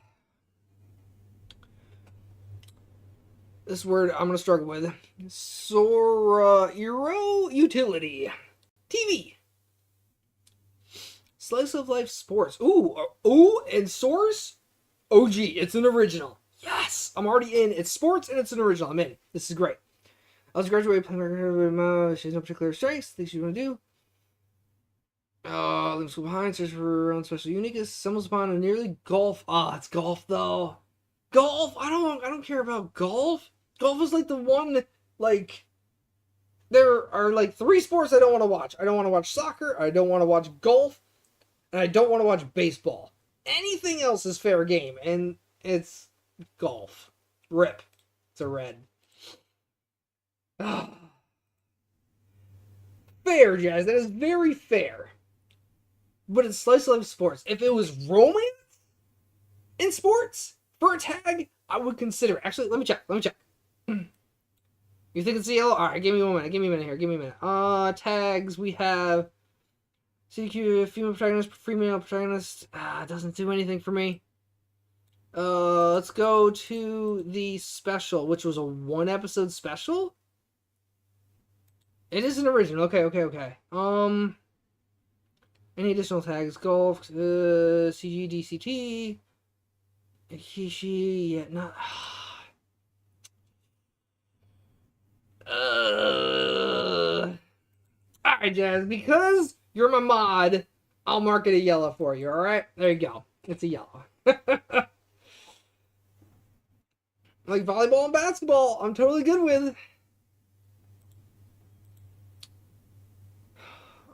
This word I'm gonna struggle with. Sorairo utility. TV. Slice of life sports. Ooh, and source? OG, it's an original. Yes, I'm already in. It's sports and it's an original. I'm in. This is great. I was graduating. She has no particular strengths. Things you want to do. Leave school behind. Search for her own special uniqueness. Stumbles upon a nearly golf. It's golf though. Golf. I don't care about golf. Golf is like the one like. There are like 3 sports I don't want to watch. I don't want to watch soccer. I don't want to watch golf. And I don't want to watch baseball. Anything else is fair game, and it's golf. Rip. It's a red. Fair, Jazz. That is very fair. But it's slice of life sports. If it was romance in sports for a tag, I would consider it. Actually, let me check. You think it's yellow? Alright, give me a minute here. Tags, we have CQ, female protagonist, female protagonist. Doesn't do anything for me. Let's go to the special, which was a 1 episode special. It is an original. Okay, okay, okay. Any additional tags? Golf, CG, DCT, Kishi. Yeah, not. Alright, Jazz, because you're my mod, I'll mark it a yellow for you, alright? There you go. It's a yellow. Like volleyball and basketball, I'm totally good with.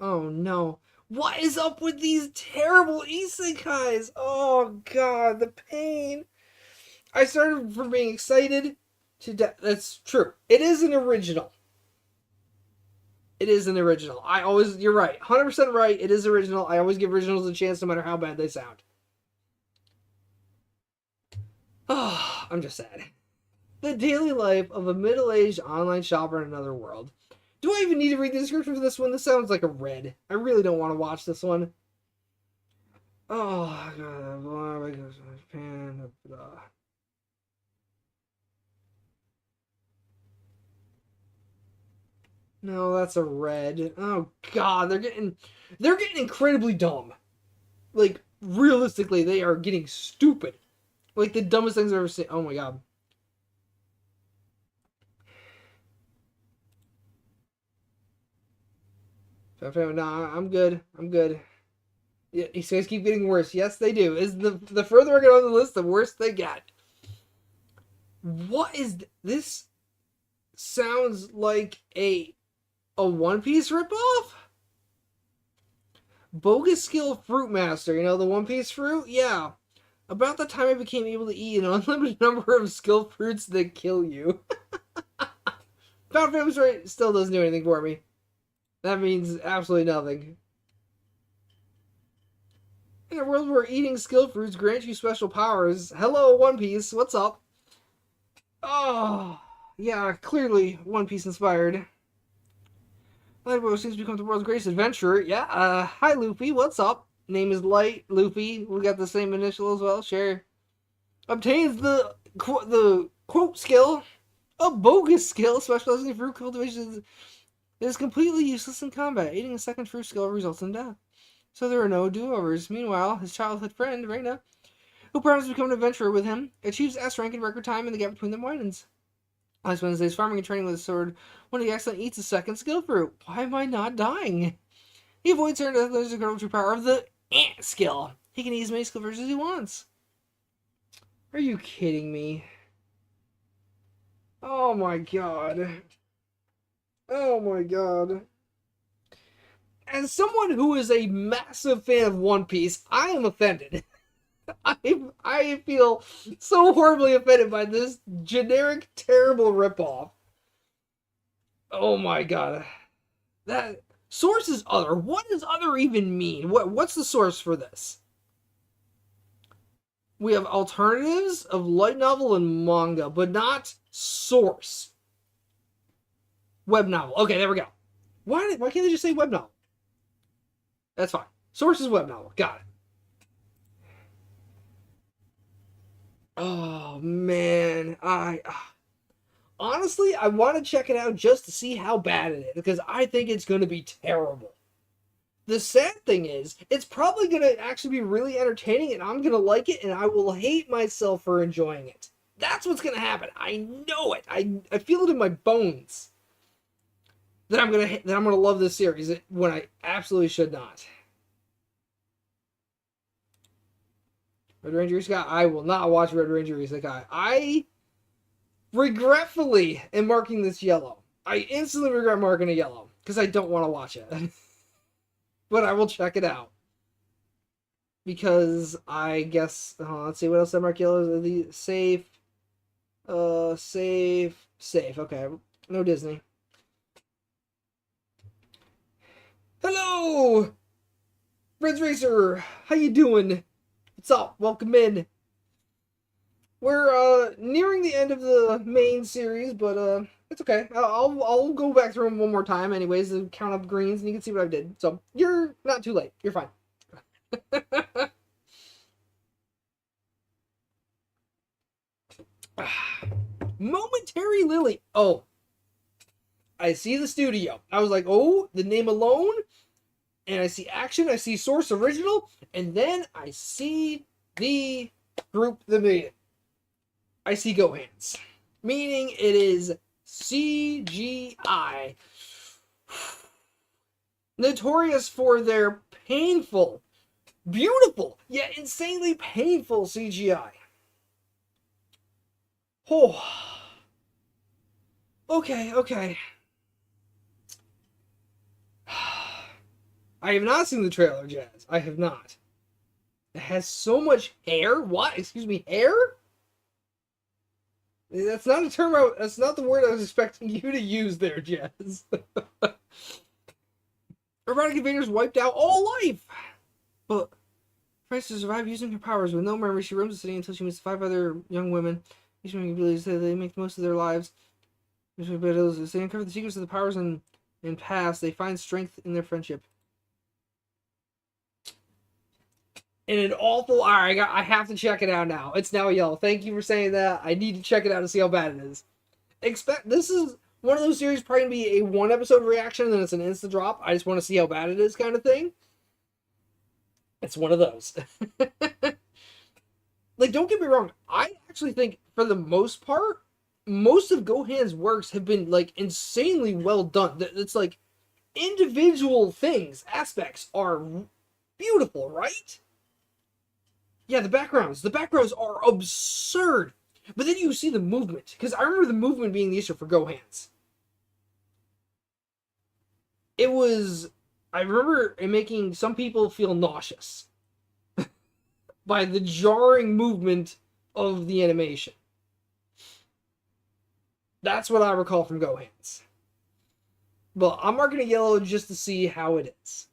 Oh no. What is up with these terrible isekais? Oh god, the pain. I started from being excited to that's true. It is an original. It is an original. You're right. 100% right. It is original. I always give originals a chance no matter how bad they sound. Oh, I'm just sad. The daily life of a middle-aged online shopper in another world. Do I even need to read the description for this one? This sounds like a red. I really don't want to watch this one. Oh, God. Japan. No, that's a red. Oh god, they're getting incredibly dumb. Like realistically, they are getting stupid. Like the dumbest things I've ever seen. Oh my god. Nah, I'm good. I'm good. Yeah, these guys keep getting worse. Yes, they do. Is the further I get on the list, the worse they get. What is this? Sounds like a One Piece ripoff? Bogus Skill Fruit Master, you know, the One Piece fruit? Yeah. About the time I became able to eat an unlimited number of skill fruits that kill you. Found Famous Rate still doesn't do anything for me. That means absolutely nothing. In a world where eating skill fruits grants you special powers, hello One Piece, what's up? Oh, yeah, clearly One Piece inspired. Lightboy seems to become the world's greatest adventurer. Yeah, hi Luffy, what's up? Name is Light, Luffy. We got the same initial as well, sure. Obtains the quote skill, a bogus skill specializing in fruit cultivation is completely useless in combat. Eating a second fruit skill results in death. So there are no do-overs. Meanwhile, his childhood friend, Reina, who promised to become an adventurer with him, achieves S rank in record time and the gap between them widens. Last Wednesday's farming and training with a sword when he accidentally eats a second skill fruit. Why am I not dying? He avoids certain death with the incredible true power of the ant skill. He can eat as many skill fruits as he wants. Are you kidding me? Oh my god. Oh my god. As someone who is a massive fan of One Piece, I am offended. I feel so horribly offended by this generic, terrible ripoff. Oh my god. That source is other. What does other even mean? What's the source for this? We have alternatives of light novel and manga, but not source. Web novel. Okay, there we go. Why can't they just say web novel? That's fine. Source is web novel. Got it. Oh man, honestly I want to check it out just to see how bad it is because I think it's going to be terrible. The sad thing is, it's probably going to actually be really entertaining and I'm going to like it and I will hate myself for enjoying it. That's what's going to happen. I know it. I feel it in my bones. That I'm going to love this series when I absolutely should not. Red Ranger Isekai. I will not watch Red Ranger Isekai. I regretfully am marking this yellow. I instantly regret marking it yellow because I don't want to watch it. But I will check it out. Because I guess, let's see what else I mark yellow. The safe. Safe. Okay. No Disney. Hello! Red's Racer! How you doing? What's up? Welcome in. We're nearing the end of the main series, but it's okay. I'll go back through them one more time anyways to count up greens and you can see what I did. So you're not too late. You're fine. Momentary Lily. Oh, I see the studio. I was like, oh, the name alone, and I see action. I see source original, and then I see the group that made it. I see Gohans, meaning it is CGI. Notorious for their painful, beautiful, yet insanely painful CGI. Oh. Okay. I have not seen the trailer, Jazz. I have not. It has so much hair. What? Excuse me, hair? That's not a term. That's not the word I was expecting you to use there, Jazz. Robotic invaders wiped out all life, but tries to survive using her powers. With no memory, she roams the city until she meets 5 other young women. Each one believes that they make most of their lives. As they uncover the secrets of the powers and past, they find strength in their friendship. In an awful... Alright, I have to check it out now. It's now yellow. Thank you for saying that. I need to check it out to see how bad it is. This is one of those series probably going to be a 1-episode reaction, and then it's an instant drop. I just want to see how bad it is kind of thing. It's one of those. Like, don't get me wrong. I actually think, for the most part, most of Gohan's works have been, like, insanely well done. It's like, individual things, aspects are beautiful, right? Yeah, the backgrounds are absurd. But then you see the movement, because I remember the movement being the issue for Gohan's. I remember it making some people feel nauseous by the jarring movement of the animation. That's what I recall from Gohan's. But I'm marking it yellow just to see how it is.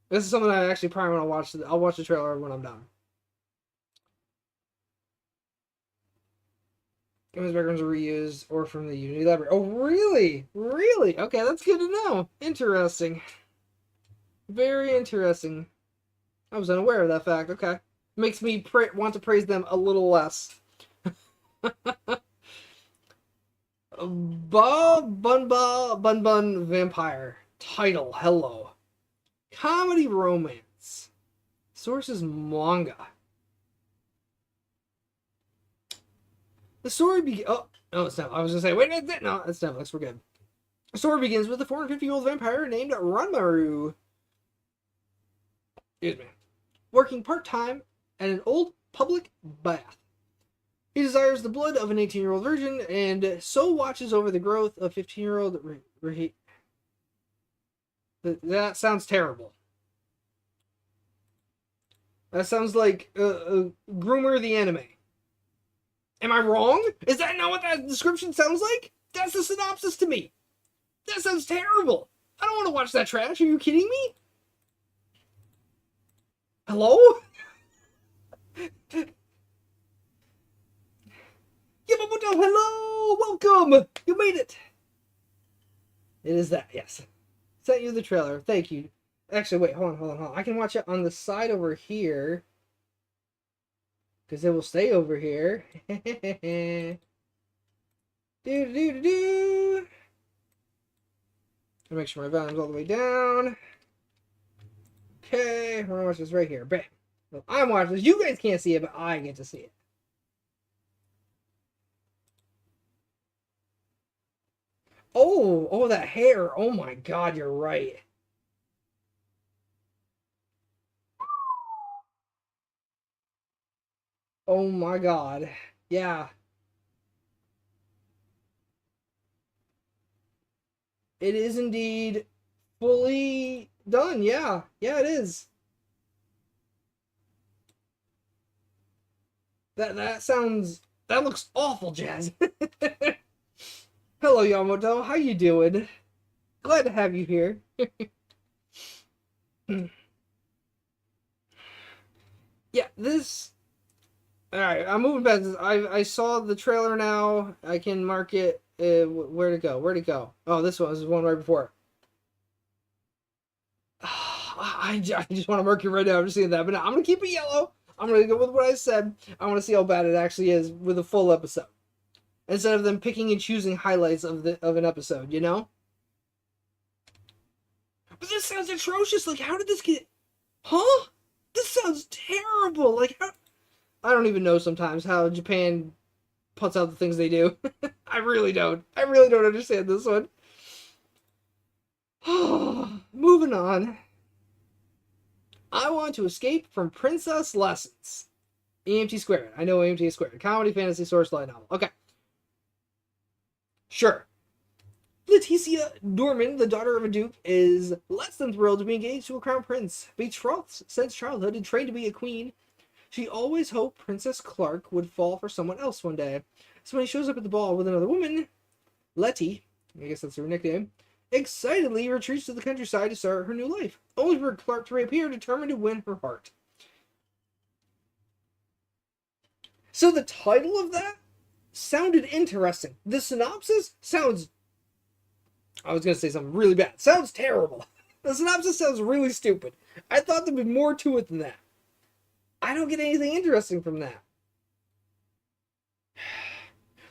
This is something I actually probably want to watch. I'll watch the trailer when I'm done. Games backgrounds are reused or from the Unity library. Oh, really? Really? Okay, that's good to know. Interesting. Very interesting. I was unaware of that fact. Okay. Makes me want to praise them a little less. Bun Vampire. Title, hello. Comedy romance. Sources manga. The story begins... Oh, no, it's not. I was going to say, wait, no, it's Netflix. We're good. The story begins with a 450-year-old vampire named Ranmaru. Excuse me. Working part-time at an old public bath. He desires the blood of an 18-year-old virgin and so watches over the growth of 15-year-old... That sounds terrible. That sounds like Groomer the anime. Am I wrong? Is that not what that description sounds like? That's the synopsis to me. That sounds terrible. I don't want to watch that trash. Are you kidding me? Hello? Yamamoto, hello! Welcome! You made it! It is that, yes. Sent you the trailer. Thank you. Actually, wait, hold on. I can watch it on the side over here. Because it will stay over here. Do. Make sure my volume's all the way down. Okay, I'm gonna watch this right here. Bam. Well, I'm watching this. You guys can't see it, but I get to see it. Oh, that hair. Oh my god, you're right. Oh my god. Yeah. It is indeed fully done. Yeah. Yeah, it is. That looks awful, Jazz. Hello, Yamamoto. How you doing? Glad to have you here. Yeah, this... Alright, I'm moving past this. I saw the trailer now. I can mark it. Where to go? Where to go? Oh, this one. This is one right before. I just want to mark it right now. I'm just seeing that. But no, I'm going to keep it yellow. I'm going to go with what I said. I want to see how bad it actually is with a full episode. instead of them picking and choosing highlights of an episode, you know? But this sounds atrocious. Like, how did this get... Huh? This sounds terrible. Like, how... I don't even know sometimes how Japan puts out the things they do. I really don't. I really don't understand this one. Moving on. I want to escape from princess lessons. EMT squared. I know EMT squared. Comedy, fantasy, source, light novel. Okay. Sure. Leticia Dorman, the daughter of a duke, is less than thrilled to be engaged to a crown prince. Betrothed since childhood and trained to be a queen, she always hoped Princess Clark would fall for someone else one day. So when he shows up at the ball with another woman, Letty, I guess that's her nickname, excitedly retreats to the countryside to start her new life, only for Clark to reappear determined to win her heart. So the title of that sounded interesting. The synopsis sounds... I was going to say something really bad. Sounds terrible. The synopsis sounds really stupid. I thought there'd be more to it than that. I don't get anything interesting from that.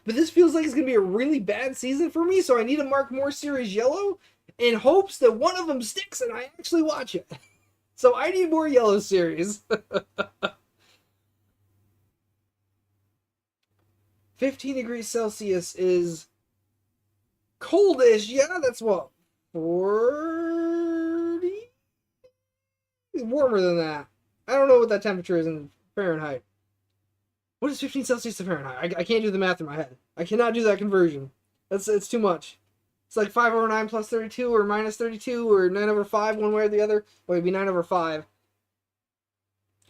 But this feels like it's going to be a really bad season for me, so I need to mark more series yellow in hopes that one of them sticks and I actually watch it. So I need more yellow series. 15 degrees Celsius is coldish. Yeah, that's what? 40? It's warmer than that. I don't know what that temperature is in Fahrenheit. What is 15 Celsius to Fahrenheit? I can't do the math in my head. I cannot do that conversion. It's too much. It's like 5 over 9 plus 32 or minus 32 or 9 over 5 one way or the other. Well, it'd be 9 over 5.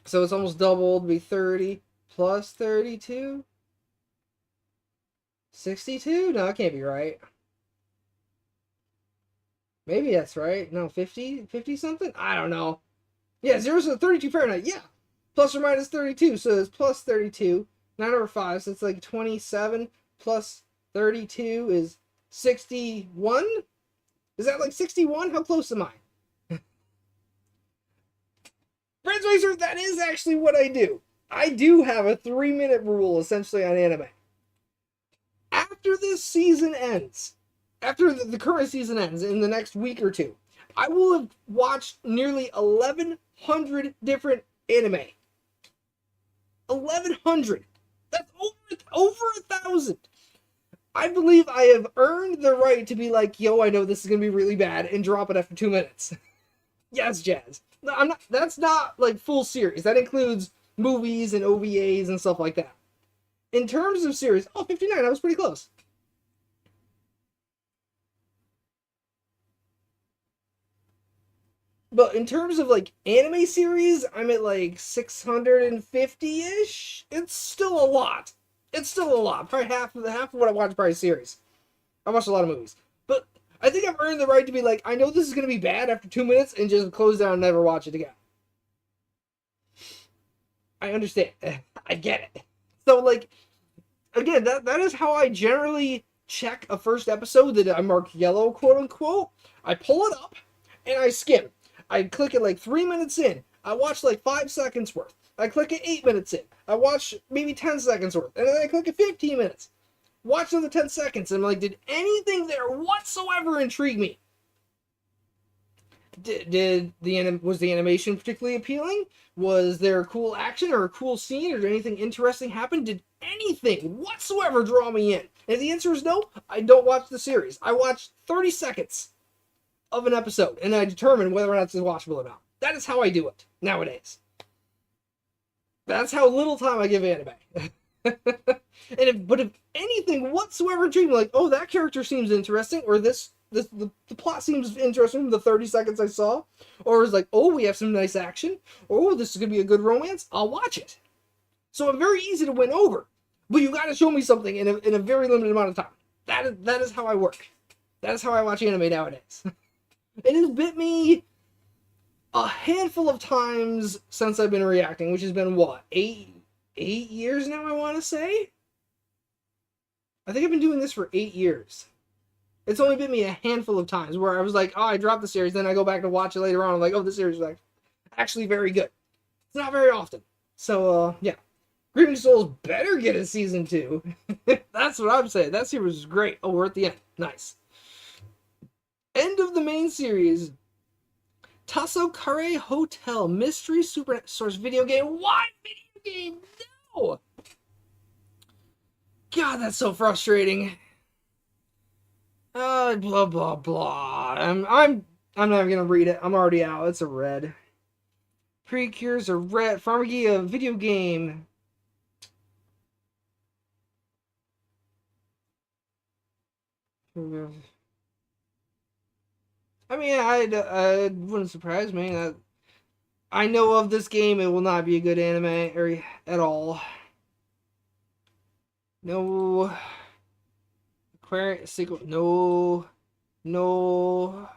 So it's almost doubled. It'd be 30 plus 32. 62? No, that can't be right. Maybe that's right. No, 50? 50 something? I don't know. Yeah, 0 to 32 Fahrenheit. Yeah. Plus or minus 32. So it's plus 32. 9 over 5. So it's like 27 plus 32 is 61? Is that like 61? How close am I? Friends Racer, that is actually what I do. I do have a 3-minute rule essentially on anime. After this season ends, after the current season ends in the next week or two, I will have watched nearly 1,100 different anime. 1,100. That's over 1,000. I believe I have earned the right to be like, yo, I know this is going to be really bad, and drop it after 2 minutes. Yes, Jazz. No, I'm not. That's not like full series. That includes movies and OVAs and stuff like that. In terms of series, 59, I was pretty close. But in terms of like anime series, I'm at like 650-ish. It's still a lot. It's still a lot. Probably half of what I watch probably series. I watch a lot of movies. But I think I've earned the right to be like, I know this is going to be bad after 2 minutes and just close down and never watch it again. I understand. I get it. So like, again, that is how I generally check a first episode that I mark yellow, quote unquote. I pull it up and I skim. I click it like 3 minutes in. I watch like 5 seconds worth. I click it 8 minutes in. I watch maybe 10 seconds worth. And then I click it 15 minutes. Watch another 10 seconds. And I'm like, did anything there whatsoever intrigue me? Was the animation particularly appealing? Was there cool action or a cool scene or did anything interesting happen? Did anything whatsoever draw me in? And if the answer is no, I don't watch the series. I watch 30 seconds of an episode and I determine whether or not it's watchable or not. That is how I do it nowadays. That's how little time I give anime. But if anything whatsoever intrigued me, like, oh, that character seems interesting, or the plot seems interesting from the 30 seconds I saw, or it's like, oh, we have some nice action, or oh, this is gonna be a good romance, I'll watch it. So I'm very easy to win over, but you got to show me something in a very limited amount of time. That is how I work. That is how I watch anime nowadays. It has bit me a handful of times since I've been reacting, which has been what, 8 years now, I want to say? I think I've been doing this for 8 years. It's only been me a handful of times where I was like, oh, I dropped the series, then I go back to watch it later on. I'm like, oh, this series is actually very good. It's not very often. So, yeah. Grieving Souls better get a season 2. That's what I'm saying. That series was great. Oh, we're at the end. Nice. End of the main series. Tasso Kare Hotel Mystery Super Source video game. What video game? No! God, that's so frustrating. Blah blah blah. I'm not even gonna read it. I'm already out. It's a red. Precures a red. Pharmacia video game. I mean, I wouldn't surprise me. I know of this game. It will not be a good anime or at all. No. Aquarius sequel. No. No.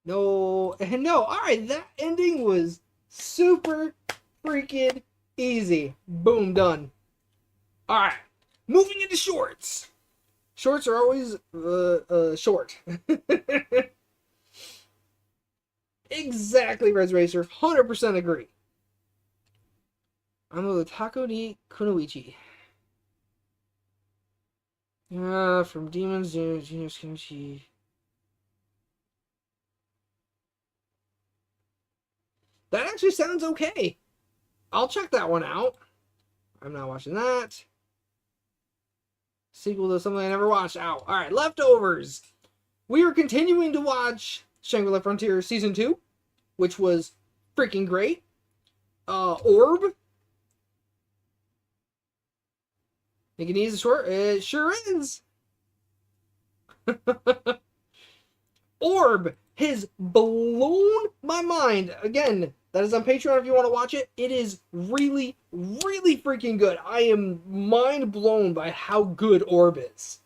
No. And no. Alright, that ending was super freaking easy. Boom, done. Alright. Moving into shorts. Shorts are always short. Exactly, Res Racer. 100% agree. I'm a Taco ni Kunoichi. From Demons, Genius Kimchi. That actually sounds okay. I'll check that one out. I'm not watching that. Sequel to something I never watched. Ow. Alright, Leftovers. We are continuing to watch Shangri-La Frontier Season 2, which was freaking great. Orb. Think it needs a short? It sure is. Orb has blown my mind. Again, that is on Patreon if you want to watch it. It is really, really freaking good. I am mind blown by how good Orb is.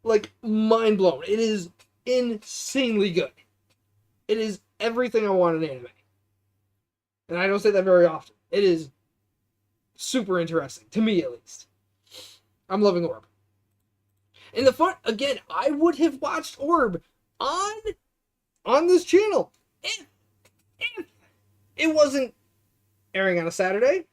Like, mind blown. It is insanely good. It is everything I want in anime. And I don't say that very often. It is super interesting, to me at least. I'm loving Orb. And the fun, again, I would have watched Orb on this channel if it wasn't airing on a Saturday,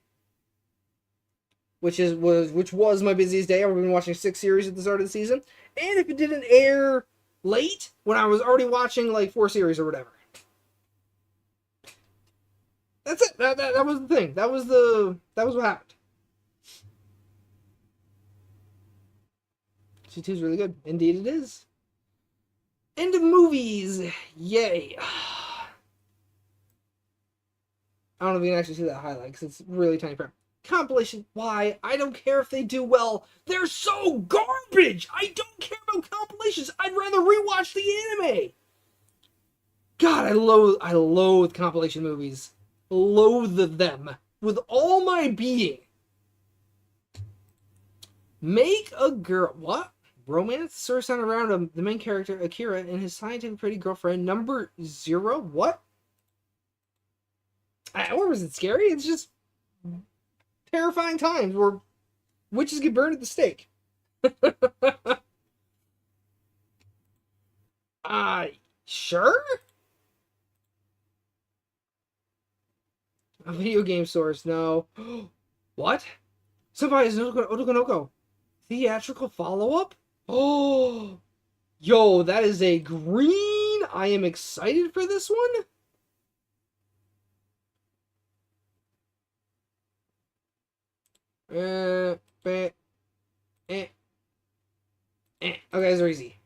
which was my busiest day. I've been watching 6 series at the start of the season, and if it didn't air late when I was already watching like 4 series or whatever. That's it. That was the thing. That was what happened. C2 is really good. Indeed it is. End of movies. Yay. I don't know if you can actually see that highlight because it's really tiny frame. Compilation. Why? I don't care if they do well. They're so garbage. I don't care about compilations. I'd rather rewatch the anime. God, I loathe compilation movies. Loathe them with all my being. Make a girl. What? Romance sort of centered around the main character, Akira, and his scientific pretty girlfriend, number 0. What? Or was it scary? It's just terrifying times where witches get burned at the stake. Sure? A video game source, no. What? Somebody's Otokonoko. Theatrical follow-up? Oh, yo, that is a green. I am excited for this one. Okay, those are easy.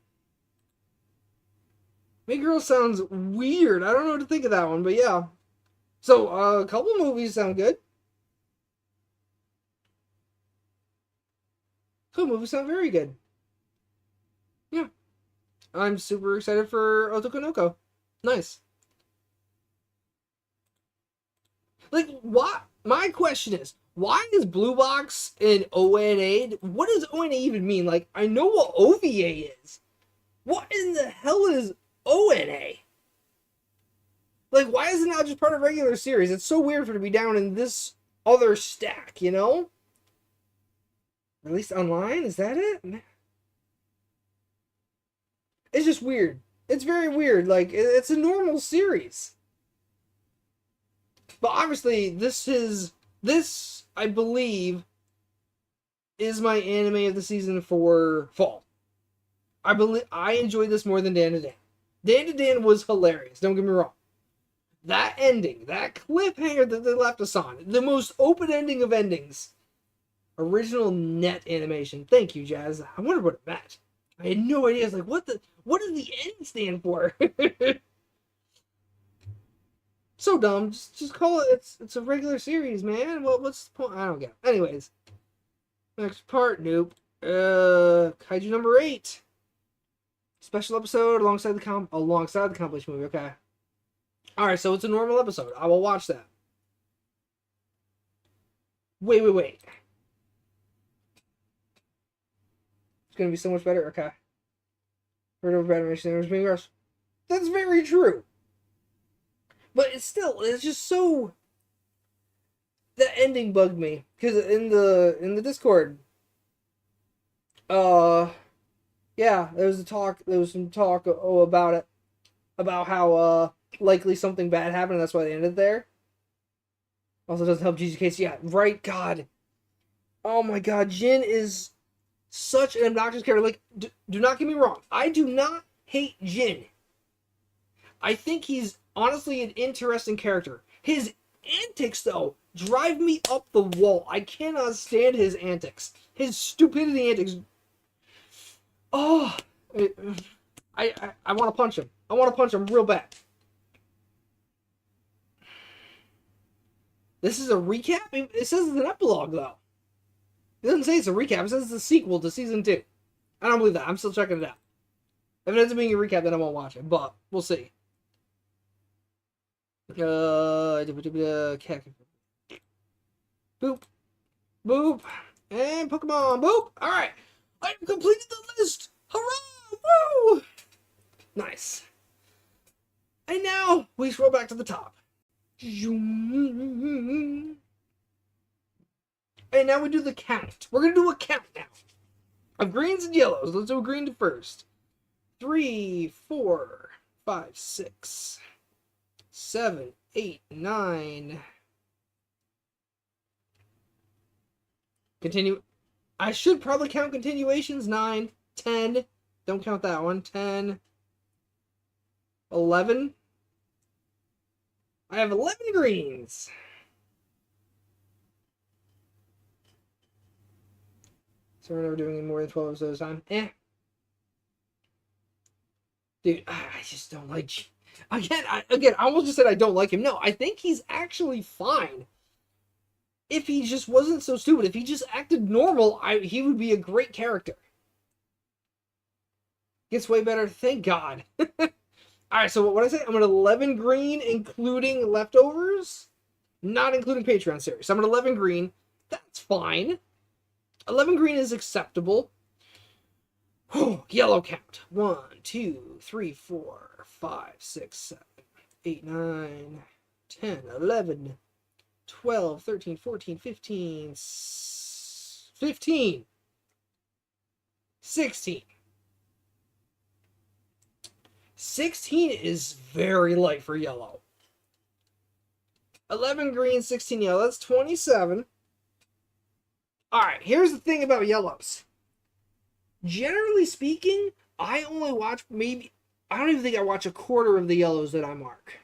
Big Girl sounds weird. I don't know what to think of that one, but yeah. So, a couple movies sound good. Couple movies sound very good. Yeah. I'm super excited for Otokonoko. Nice. Like, what? My question is, why is Blue Box and ONA? What does ONA even mean? Like, I know what OVA is. What in the hell is ONA? Like, why is it not just part of regular series? It's so weird for it to be down in this other stack, you know? Released online? Is that it? It's just weird. It's very weird. Like, it's a normal series. But obviously, this I believe is my anime of the season for fall. I enjoyed this more than Dan to Dan. Dan to Dan was hilarious. Don't get me wrong. That ending, that cliffhanger that they left us on, the most open ending of endings. Original net animation. Thank you, Jazz. I wonder what it meant. I had no idea. I was like, what does the N stand for? So dumb. Just call it. It's a regular series, man. What's the point? I don't get it. Anyways, next part. Nope. Kaiju number 8. Special episode alongside the compilation movie. Okay. All right. So it's a normal episode. I will watch that. Wait. It's gonna be so much better. Okay. Heard of better animation being rushed. That's very true. But it's just so. The ending bugged me because in the Discord, yeah, there was some talk about it, about how likely something bad happened, and that's why they ended there. Also doesn't help GGK's. Yeah, right. God, oh my God, Jin is such an obnoxious character. Like, do not get me wrong, I do not hate Jin. I think he's honestly an interesting character. His antics, though, drive me up the wall. I cannot stand his antics. His stupidity antics. Oh, I want to punch him. I want to punch him real bad. This is a recap? It says it's an epilogue, though. It doesn't say it's a recap. It says it's a sequel to season 2. I don't believe that. I'm still checking it out. If it ends up being a recap, then I won't watch it. But we'll see. Boop. Boop. And Pokemon. Boop. Alright. I have completed the list. Hurrah! Woo! Nice. And now we scroll back to the top. And now we do the count. We're going to do a count now. Of greens and yellows. Let's do a green first. 3, 4, 5, 6, 7, 8, 9. Continue. I should probably count continuations. 9, 10. Don't count that one. 10, 11. I have 11 greens. So we're never doing more than 12 episodes at a time. Dude, I just don't like... Again, I almost just said I don't like him. No, I think he's actually fine. If he just wasn't so stupid, if he just acted normal, he would be a great character. Gets way better, thank God. Alright, so what did I say? I'm at 11 green, including leftovers? Not including Patreon series. So I'm at 11 green. That's fine. 11 green is acceptable. Oh, yellow count. 1, 2, 3, 4, 5, 6, 7, 8, 9, 10, 11, 12, 13, 14, 15, 15, 16. 16 is very light for yellow. 11 green, 16 yellow. That's 27. Alright, here's the thing about yellows. Generally speaking, I only watch maybe... I don't even think I watch a quarter of the yellows that I mark.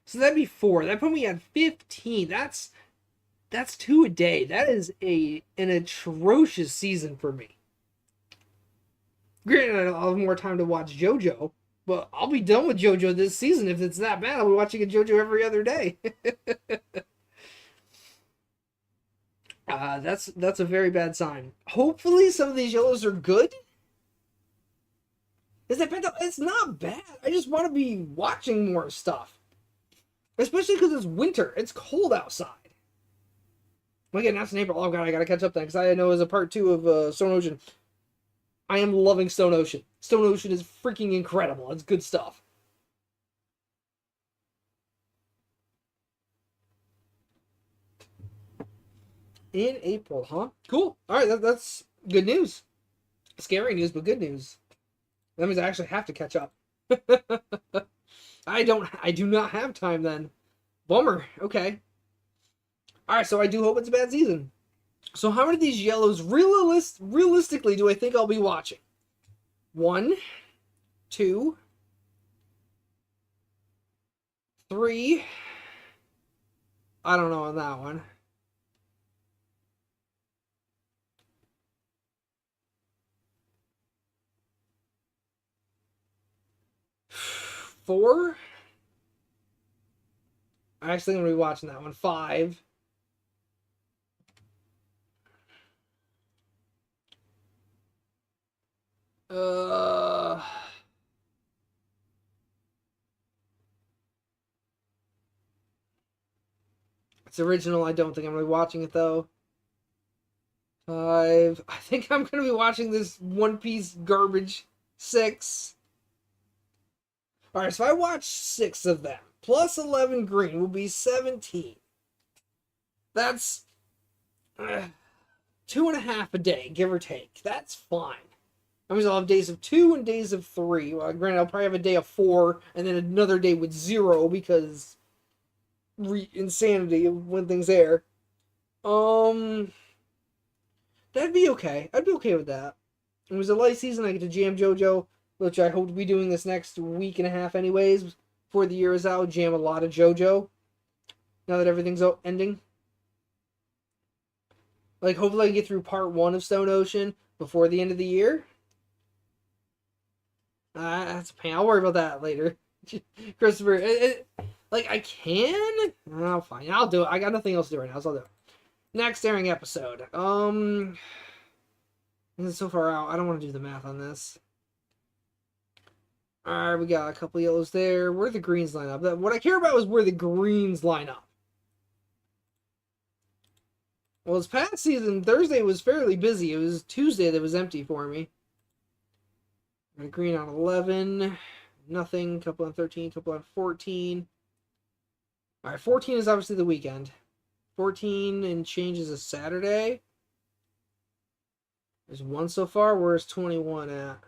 So that'd be 4. That put me at 15. That's 2 a day. That is an atrocious season for me. Granted, I'll have more time to watch JoJo, but I'll be done with JoJo this season if it's that bad. I'll be watching a JoJo every other day. That's a very bad sign. Hopefully some of these yellows are good. Is that bad? It's not bad. I just want to be watching more stuff. Especially because it's winter. It's cold outside. When I get announced in April, oh god, I gotta catch up then, because I know as a part 2 of Stone Ocean. I am loving Stone Ocean. Stone Ocean is freaking incredible. It's good stuff. In April, huh? Cool. Alright, that's good news. Scary news, but good news. That means I actually have to catch up. I do not have time then. Bummer. Okay. Alright, so I do hope it's a bad season. So how many of these yellows realistically do I think I'll be watching? 1, 2, 3. I don't know on that one. 4. I actually gonna be watching that one. 5. Uh, it's original. I don't think I'm gonna be watching it though. 5. I think I'm gonna be watching this One Piece garbage. 6. All right, so if I watch 6 of them plus 11 green will be 17. That's 2.5 a day, give or take. That's fine. I mean, I'll have days of 2 and days of 3. Well, granted, I'll probably have a day of 4 and then another day with 0 because insanity of when things air. That'd be okay. I'd be okay with that. It was a light season. I get to jam JoJo, which I hope to be doing this next week and a half, anyways. Before the year is out, jam a lot of JoJo. Now that everything's ending, like hopefully I can get through part 1 of Stone Ocean before the end of the year. That's a pain. I'll worry about that later. Christopher, like I can. Oh, fine. I'll do it. I got nothing else to do right now, so I'll do it. Next airing episode. This is so far out. I don't want to do the math on this. Alright, we got a couple yellows there. Where do the greens line up? What I care about is where the greens line up. Well, this past season, Thursday was fairly busy. It was Tuesday that was empty for me. Got a green on 11. Nothing. Couple on 13. Couple on 14. Alright, 14 is obviously the weekend. 14 and change is a Saturday. There's 1 so far. Where's 21 at?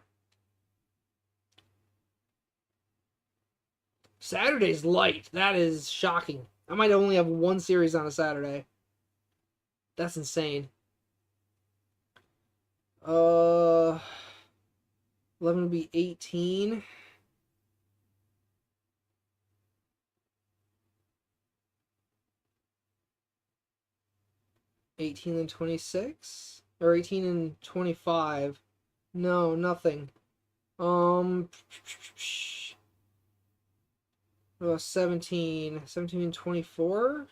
Saturday's light. That is shocking. I might only have 1 series on a Saturday. That's insane. 11 would be 18. $18 and 26? Or 18 and 25? No, nothing. 17 and 24?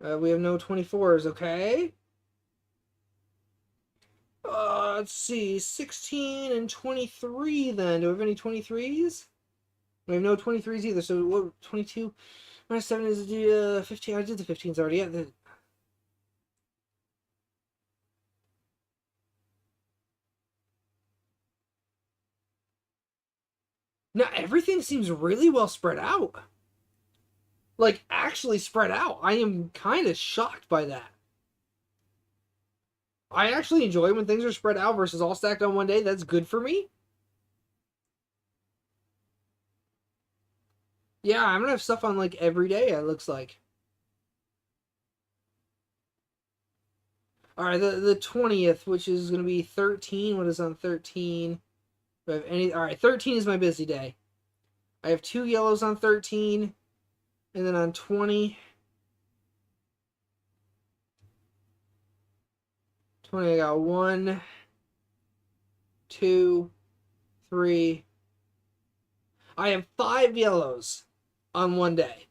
We have no 24s, okay? Let's see, 16 and 23 then. Do we have any 23s? We have no 23s either, so what, 22 minus 7 is 15. I did the 15s already. Yeah, now everything seems really well spread out. Like, actually spread out. I am kind of shocked by that. I actually enjoy when things are spread out versus all stacked on one day. That's good for me. Yeah, I'm gonna have stuff on like every day, it looks like. Alright, the 20th, which is gonna be 13. What is on 13? Do I have any? Alright, 13 is my busy day. I have 2 yellows on 13. And then on 20. 20, I got 1, 2, 3. I have 5 yellows on one day.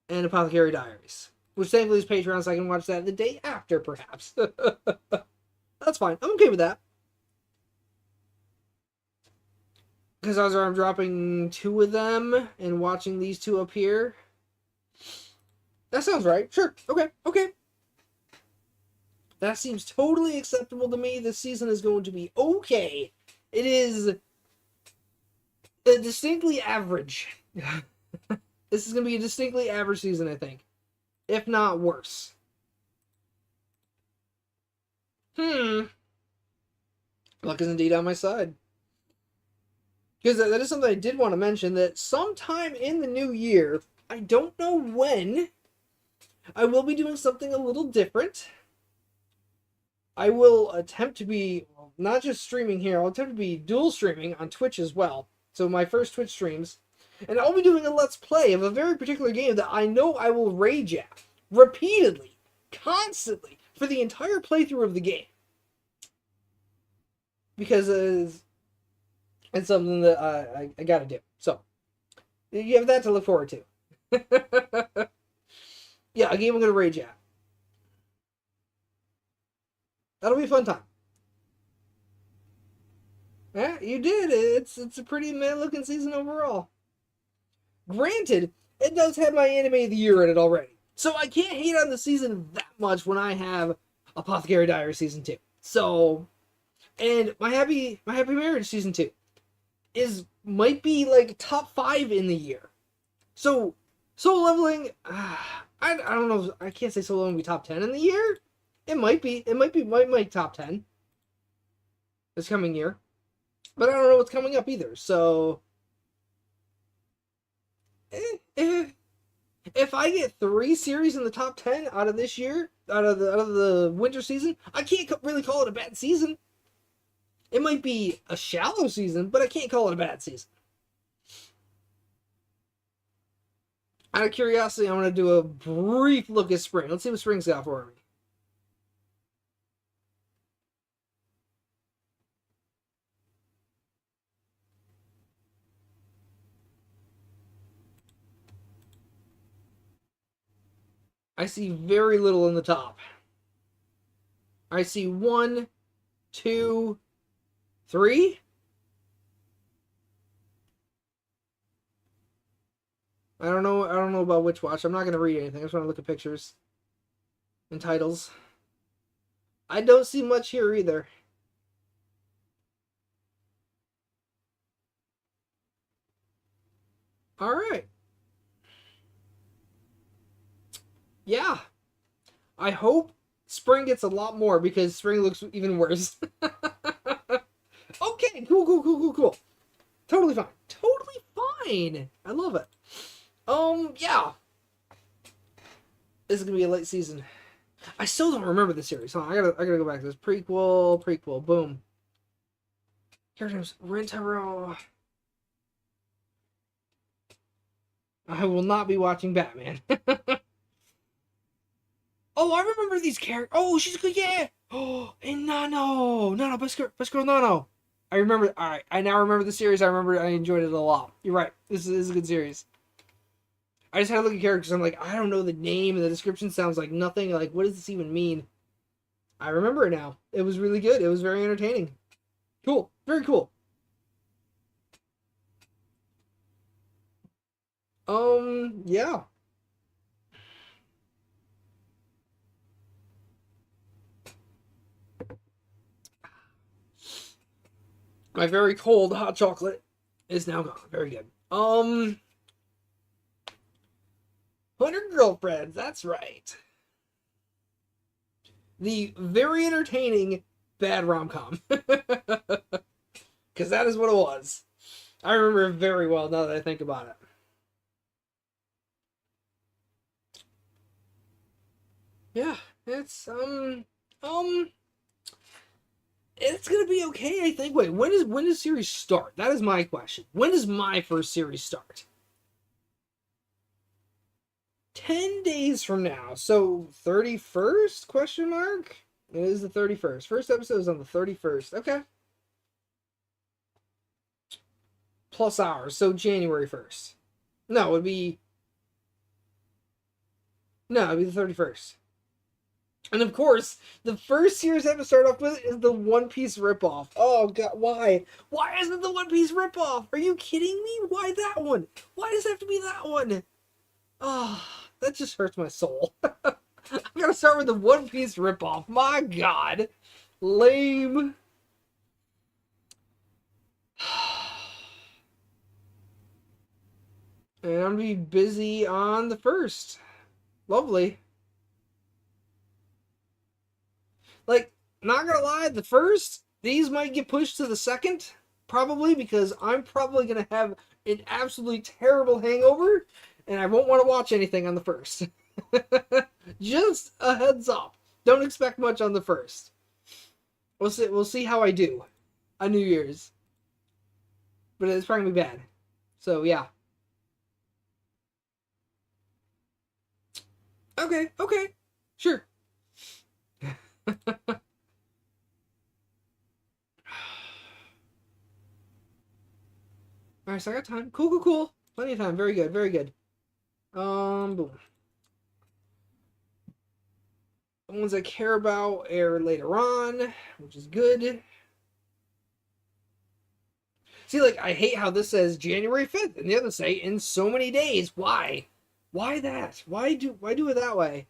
And Apothecary Diaries. Which thankfully is Patreon, so I can watch that the day after, perhaps. That's fine. I'm okay with that. Because I'm dropping 2 of them and watching these 2 up here. That sounds right. Sure. Okay. That seems totally acceptable to me. This season is going to be okay. It is distinctly average. This is going to be a distinctly average season, I think. If not worse. Luck is indeed on my side. Because that is something I did want to mention, that sometime in the new year, I don't know when, I will be doing something a little different. I will attempt to be, not just streaming here, I'll attempt to be dual streaming on Twitch as well. So my first Twitch streams. And I'll be doing a Let's Play of a very particular game that I know I will rage at. Repeatedly. Constantly. For the entire playthrough of the game. Because it's something that I gotta do. So, you have that to look forward to. Yeah, a game I'm gonna rage at. That'll be a fun time. Yeah, you did. It's a pretty meh-looking season overall. Granted, it does have my Anime of the Year in it already. So I can't hate on the season that much when I have Apothecary Diary Season 2. So, and my Happy Marriage Season 2 might be like top 5 in the year. So, Solo Leveling, I don't know, I can't say Solo Leveling will be top 10 in the year. It might be. It might make top 10 this coming year. But I don't know what's coming up either. So, if I get 3 series in the top 10 out of this year, out of the winter season, I can't really call it a bad season. It might be a shallow season, but I can't call it a bad season. Out of curiosity, I'm going to do a brief look at spring. Let's see what spring's got for me. I see very little in the top. I see 1, 2, 3. I don't know about Witch Watch. I'm not going to read anything. I just want to look at pictures and titles. I don't see much here either. All right. Yeah. I hope spring gets a lot more because spring looks even worse. Okay, cool. Totally fine. Totally fine. I love it. Yeah. This is gonna be a late season. I still don't remember the series. Huh? I gotta go back to this. Prequel, boom. Characters, Rentaro. I will not be watching Batman. Oh, I remember these characters. Oh, she's good, yeah. Oh, and Nano, best girl Nano. I remember. All right, I now remember the series. I enjoyed it a lot. You're right. This is a good series. I just had to look at characters. I'm like, I don't know the name, and the description sounds like nothing. Like, what does this even mean? I remember it now. It was really good. It was very entertaining. Cool. Very cool. Yeah. My very cold hot chocolate is now gone. Very good. 100 Girlfriends, that's right. The very entertaining bad rom-com. Because that is what it was. I remember it very well now that I think about it. Yeah, it's gonna be okay, I think. Wait, when does series start? That is my question. When does my first series start? 10 days from now. So 31st? Question mark? It is the 31st. First episode is on the 31st. Okay. Plus hours. So January 1st. No, it would be the 31st. And of course, the first series I have to start off with is the One Piece ripoff. Oh god, why? Why isn't the One Piece ripoff? Are you kidding me? Why that one? Why does it have to be that one? Oh, that just hurts my soul. I'm gonna start with the One Piece ripoff. My god. Lame. And I'm gonna be busy on the 1st. Lovely. Like, not gonna lie, the 1st, these might get pushed to the 2nd, probably, because I'm probably gonna have an absolutely terrible hangover, and I won't want to watch anything on the 1st. Just a heads up. Don't expect much on the 1st. We'll see how I do on New Year's. But it's probably gonna be bad. So yeah. Okay, okay. Sure. Alright, so I got time. Cool, cool, cool. Plenty of time. Very good, very good. Boom. The ones I care about air later on, which is good. See, like, I hate how this says January 5th, and the others say in so many days. Why? Why that? Why do it that way?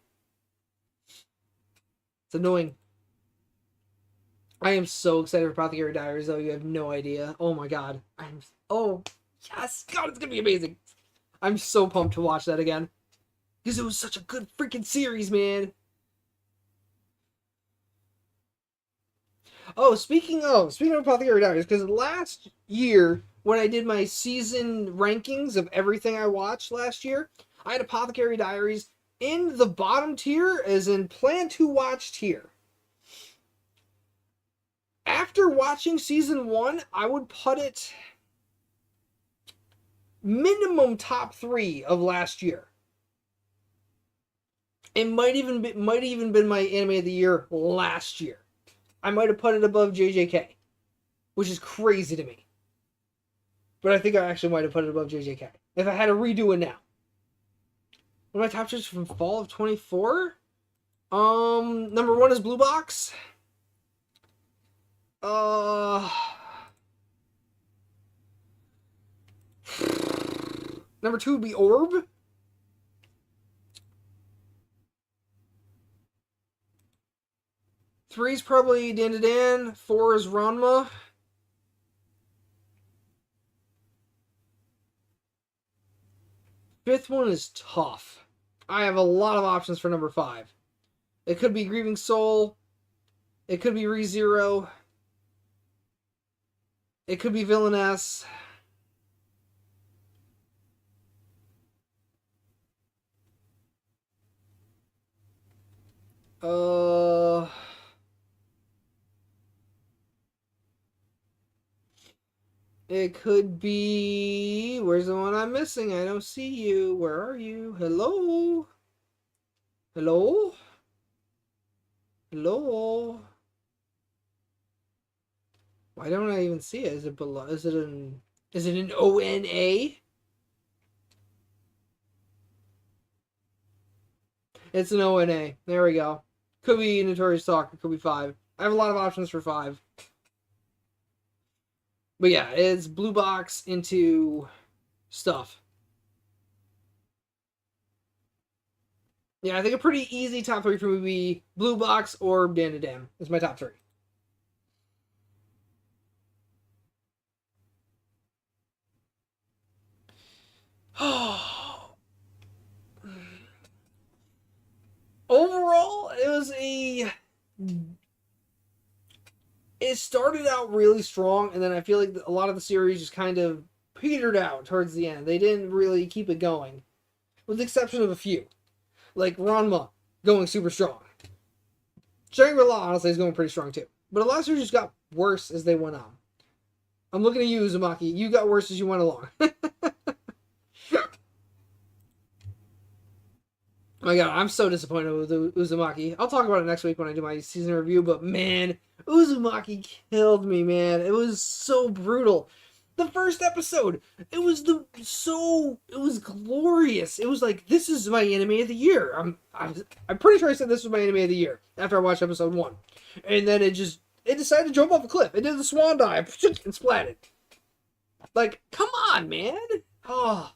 It's annoying. I am so excited for Apothecary Diaries, though. You have no idea. Oh my god. Oh, yes! God, it's gonna be amazing. I'm so pumped to watch that again. Because it was such a good freaking series, man. Oh, speaking of Apothecary Diaries, because last year, when I did my season rankings of everything I watched last year, I had Apothecary Diaries in the bottom tier, as in plan to watch tier. After watching season 1, I would put it minimum top 3 of last year. It might even been my anime of the year last year. I might have put it above JJK, which is crazy to me. But I think I actually might have put it above JJK if I had to redo it now. One of my top choices from fall of 24. Number 1 is Blue Box. Number 2 would be Orb. Three is probably Dan to Dan. 4 is Ranma. Fifth one is tough. I have a lot of options for number 5. It could be Grieving Soul. It could be ReZero. It could be Villainess. It could be... Where's the one I'm missing? I don't see you. Where are you? Hello? Hello? Hello? Why don't I even see it? Is it below? Is it an ONA? It's an ONA. There we go. Could be Notorious Talk. It could be 5. I have a lot of options for 5. But yeah, it's Blue Box into stuff. Yeah, I think a pretty easy top 3 for me would be Blue Box or Dan to Dan. Is my top 3. Overall, it started out really strong, and then I feel like a lot of the series just kind of petered out towards the end. They didn't really keep it going, with the exception of a few, like Ranma going super strong. Shangri-La honestly is going pretty strong too, but a lot of series just got worse as they went on. I'm looking at you, Uzumaki. You got worse as you went along. Oh my god, I'm so disappointed with Uzumaki. I'll talk about it next week when I do my season review, but man, Uzumaki killed me, man. It was so brutal. The first episode, it was glorious. It was like, this is my anime of the year. I'm pretty sure I said this was my anime of the year after I watched episode 1. And then it decided to jump off a cliff. It did the swan dive and splatted. Like, come on, man. Oh.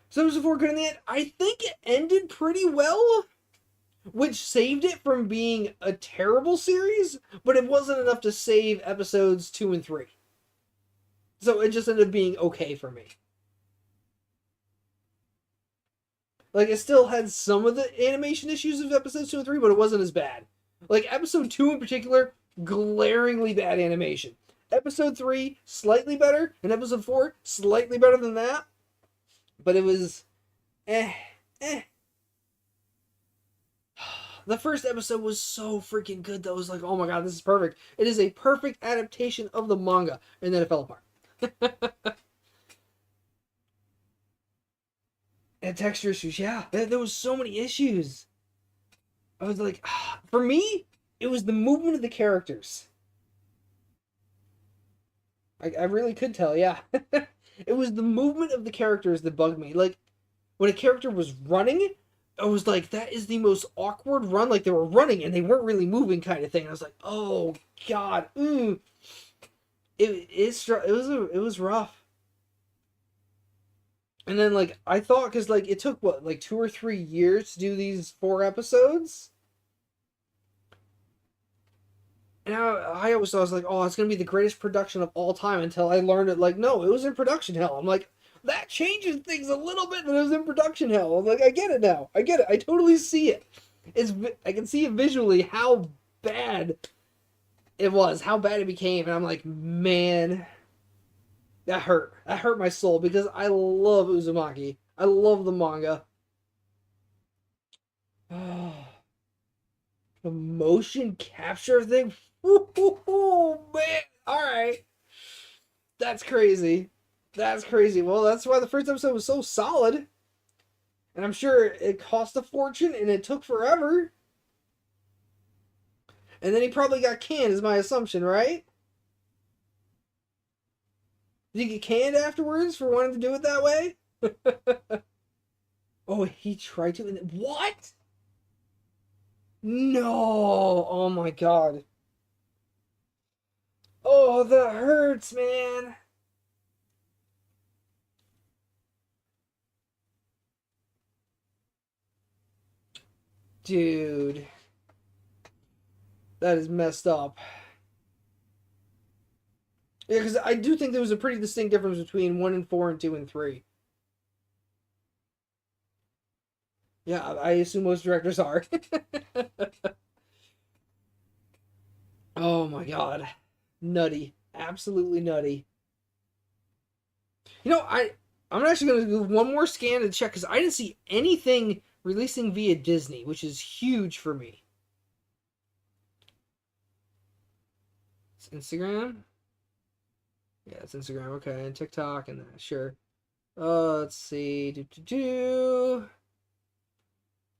So episode 4 good in the end. I think it ended pretty well, which saved it from being a terrible series, but it wasn't enough to save episodes 2 and 3. So it just ended up being okay for me. Like, it still had some of the animation issues of episodes 2 and 3, but it wasn't as bad. Like, episode 2 in particular, glaringly bad animation. Episode 3, slightly better, and episode 4, slightly better than that. But it was eh, eh. The first episode was so freaking good that I was like, oh my god, this is perfect. It is a perfect adaptation of the manga. And then it fell apart. And texture issues, yeah. There was so many issues. I was like, for me, it was the movement of the characters. I really could tell, yeah. It was the movement of the characters that bugged me. Like, when a character was running, I was like, that is the most awkward run. Like, they were running and they weren't really moving kind of thing. I was like, oh, God. It was rough. And then, like, I thought, because, like, it took, what, like 2 or 3 years to do these 4 episodes? And I always thought, I was like, oh, it's going to be the greatest production of all time, until I learned it, like, no, it was in production hell. I'm like, that changes things a little bit that it was in production hell. I'm like, I get it now. I get it. I totally see it. I can see it visually how bad it was, how bad it became. And I'm like, man, that hurt. That hurt my soul, because I love Uzumaki. I love the manga. Oh, the motion capture thing. Ooh, man. All right. That's crazy. That's crazy. Well, that's why the first episode was so solid. And I'm sure it cost a fortune and it took forever. And then he probably got canned, is my assumption, right? Did he get canned afterwards for wanting to do it that way? Oh, he tried to. What? No. Oh my god. Oh, that hurts, man. Dude. That is messed up. Yeah, because I do think there was a pretty distinct difference between 1 and 4 and 2 and 3. Yeah, I assume most directors are. Oh my god. Nutty. Absolutely nutty. You know, I'm actually going to do one more scan to check, because I didn't see anything releasing via Disney, which is huge for me. It's Instagram? Yeah, it's Instagram. Okay, and TikTok and that. Sure. Let's see. That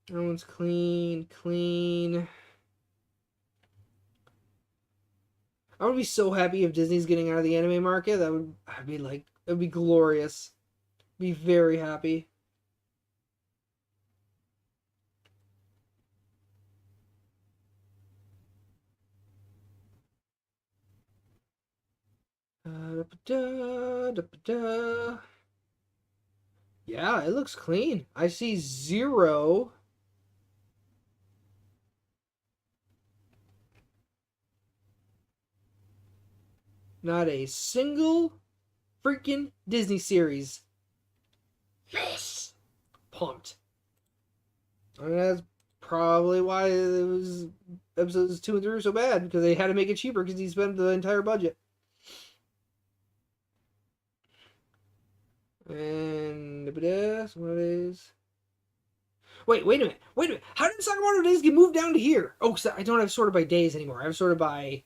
one's clean. Clean. I would be so happy if Disney's getting out of the anime market. I'd be like, it would be glorious. Be very happy. Yeah, it looks clean. I see 0. Not a single freaking Disney series. Yes! Pumped. I mean, that's probably why it was episodes 2 and 3 were so bad, because they had to make it cheaper because he spent the entire budget. And what it is? Wait a minute. How did Sakamoto Days get moved down to here? Oh, because I don't have sorted by days anymore. I have sorted by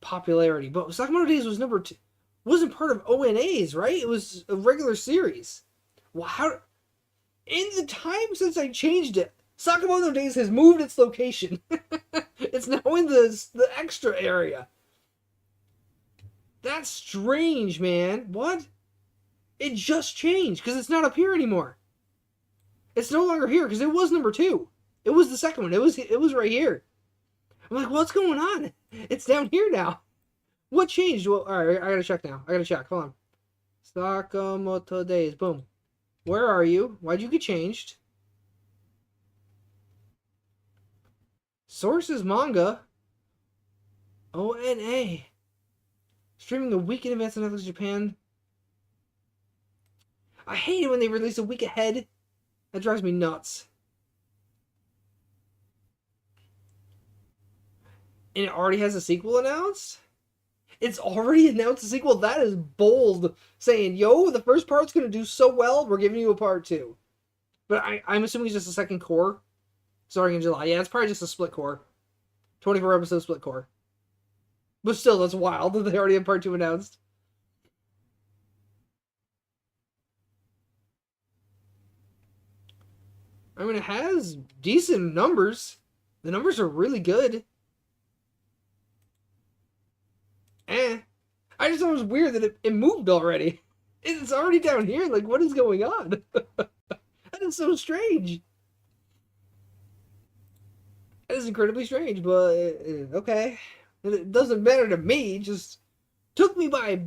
popularity. But Sakamoto Days was number 2. Wasn't part of ONAs, right? It was a regular series. Well, how? In the time since I changed it, Sakamoto Days has moved its location. It's now in the extra area. That's strange, man. What? It just changed because it's not up here anymore. It's no longer here because it was number 2. It was the second one. It was right here. I'm like, what's going on? It's down here now. What changed? Well, all right, I gotta check now. I gotta check. Hold on. Sakamoto Days. Boom. Where are you? Why'd you get changed? Sources manga. ONA. Streaming a week in advance on Netflix Japan. I hate it when they release a week ahead. That drives me nuts. And it already has a sequel announced? It's already announced a sequel? That is bold. Saying, yo, the first part's going to do so well, we're giving you a part 2. But I'm assuming it's just a second core. Starting in July. Yeah, it's probably just a split core. 24 episode split core. But still, that's wild that they already have part 2 announced. I mean, it has decent numbers. The numbers are really good. I just thought it was weird that it moved already. It's already down here. Like, what is going on? That is so strange. That is incredibly strange, but okay. It doesn't matter to me. It just took me by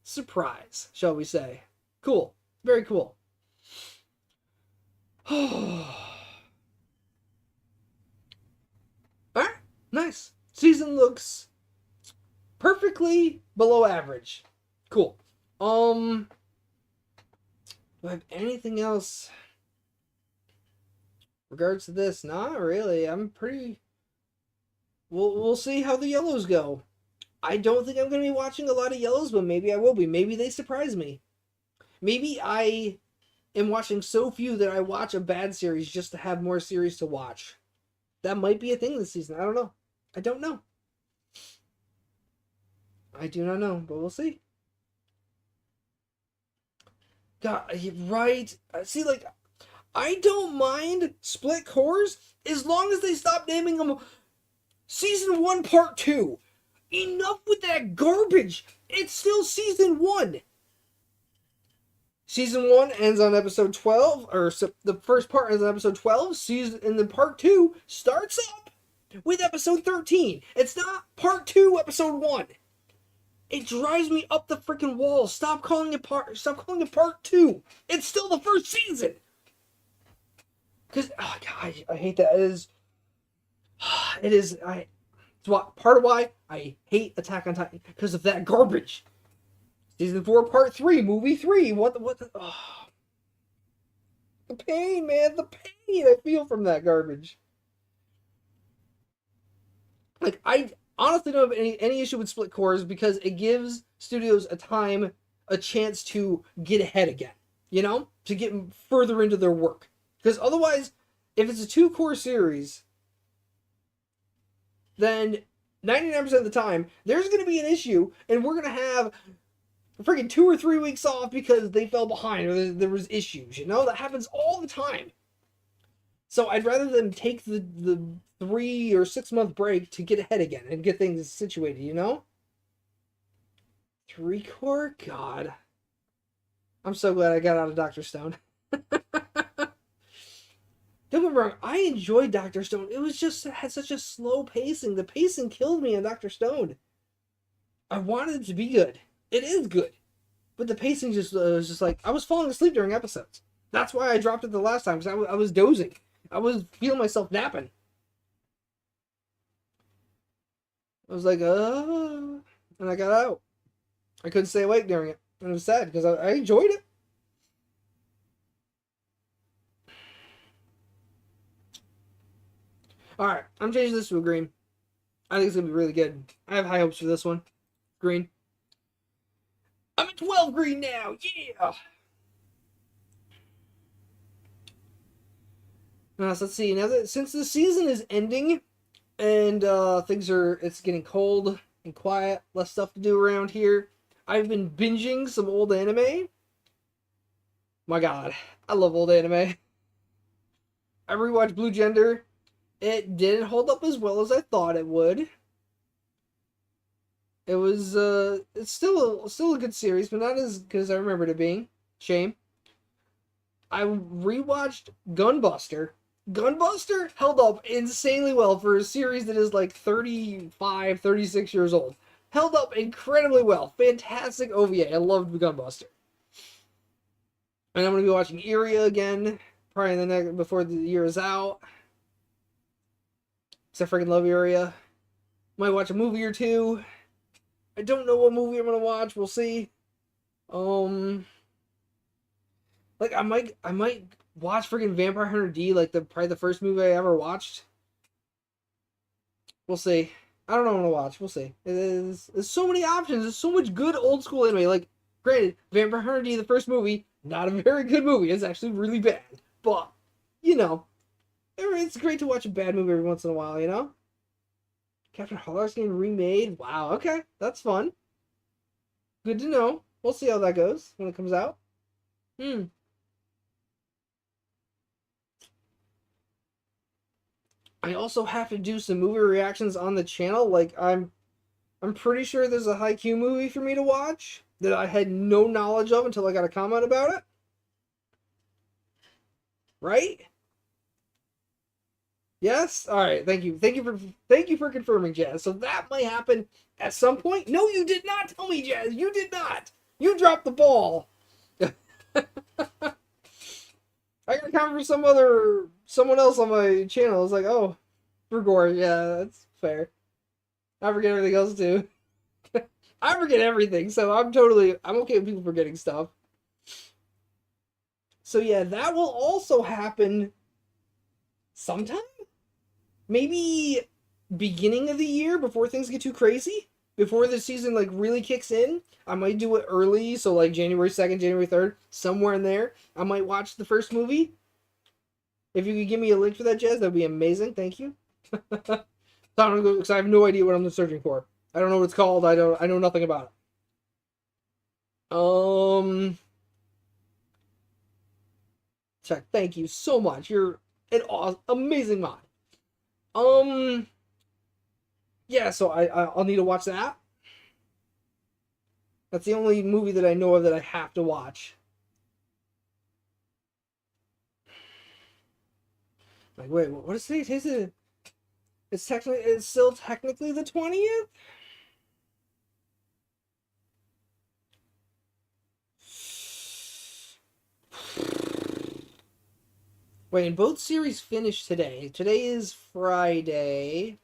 surprise, shall we say. Cool. Very cool. Alright, nice. Season looks perfectly below average. Cool. Do I have anything else in regards to this? Not really. I'm pretty... We'll see how the yellows go. I don't think I'm going to be watching a lot of yellows, but maybe I will be. Maybe they surprise me. Maybe I am watching so few that I watch a bad series just to have more series to watch. That might be a thing this season. I don't know. I don't know. I do not know, but we'll see. God, right? See, like, I don't mind split cores as long as they stop naming them Season 1 Part 2. Enough with that garbage. It's still Season 1. Season 1 ends on episode 12, or the first part ends on episode 12. And the Part 2 starts up with episode 13. It's not Part 2, episode 1. It drives me up the freaking wall. Stop calling it part 2. It's still the first season. Because, oh God, I hate that. It's part of why I hate Attack on Titan. Because of that garbage. Season 4, part 3, movie 3. What the, oh. The pain, man. The pain I feel from that garbage. Like, I honestly don't have any issue with split cores because it gives studios a chance to get ahead again, you know, to get further into their work. Because otherwise, if it's a 2-core series, then 99% of the time there's going to be an issue, and we're going to have freaking 2 or 3 weeks off because they fell behind or there was issues. You know, that happens all the time. So I'd rather them take the 3 or 6 month break to get ahead again and get things situated, you know? 3-core? God. I'm so glad I got out of Dr. Stone. Don't get me wrong, I enjoyed Dr. Stone. It had such a slow pacing. The pacing killed me on Dr. Stone. I wanted it to be good. It is good. But the pacing was just like, I was falling asleep during episodes. That's why I dropped it the last time, because I was dozing. I was feeling myself napping. I was like, and I got out. I couldn't stay awake during it. And it was sad, because I enjoyed it. Alright, I'm changing this to a green. I think it's going to be really good. I have high hopes for this one. Green. I'm at 12 green now! Yeah! Now, so let's see. Now that since the season is ending, and it's getting cold and quiet, less stuff to do around here, I've been binging some old anime. My God, I love old anime. I rewatched Blue Gender. It didn't hold up as well as I thought it would. It was it's still a good series, but not as good as I remembered it being. Shame. I rewatched Gunbuster. Gunbuster held up insanely well for a series that is like 35, 36 years old. Held up incredibly well. Fantastic OVA. I loved Gunbuster. And I'm going to be watching Iria again, probably before the year is out. Because I freaking love Iria. Might watch a movie or two. I don't know what movie I'm gonna watch. We'll see. Um, like I might watch freaking Vampire Hunter D, like probably the first movie I ever watched. We'll see. I don't know what I'm gonna watch. We'll see. There's so many options. There's so much good old school anime. Like, granted, Vampire Hunter D, the first movie, not a very good movie. It's actually really bad. But, you know, it's great to watch a bad movie every once in a while, you know? Captain Holler's getting remade. Wow, okay. That's fun. Good to know. We'll see how that goes when it comes out. Hmm. I also have to do some movie reactions on the channel. Like, I'm pretty sure there's a Haikyuu movie for me to watch that I had no knowledge of until I got a comment about it. Right? Yes? Alright, thank you. Thank you for confirming, Jazz. So that might happen at some point. No, you did not tell me, Jazz. You did not. You dropped the ball. I got a comment from someone else on my channel. It's like, oh, for gore, yeah, that's fair. I forget everything else too. I forget everything, so I'm okay with people forgetting stuff. So yeah, that will also happen sometime? Maybe beginning of the year before things get too crazy? Before the season like really kicks in? I might do it early, so like January 2nd, January 3rd, somewhere in there. I might watch the first movie. If you could give me a link for that, Jazz, that'd be amazing. Thank you. Because I have no idea what I'm searching for. I don't know what it's called. I know nothing about it. Check. Thank you so much. You're an amazing mod. Yeah. So I'll need to watch that. That's the only movie that I know of that I have to watch. Like, wait, what is it? It's still technically the 20th. Wait, and both series finished today. Today is Friday.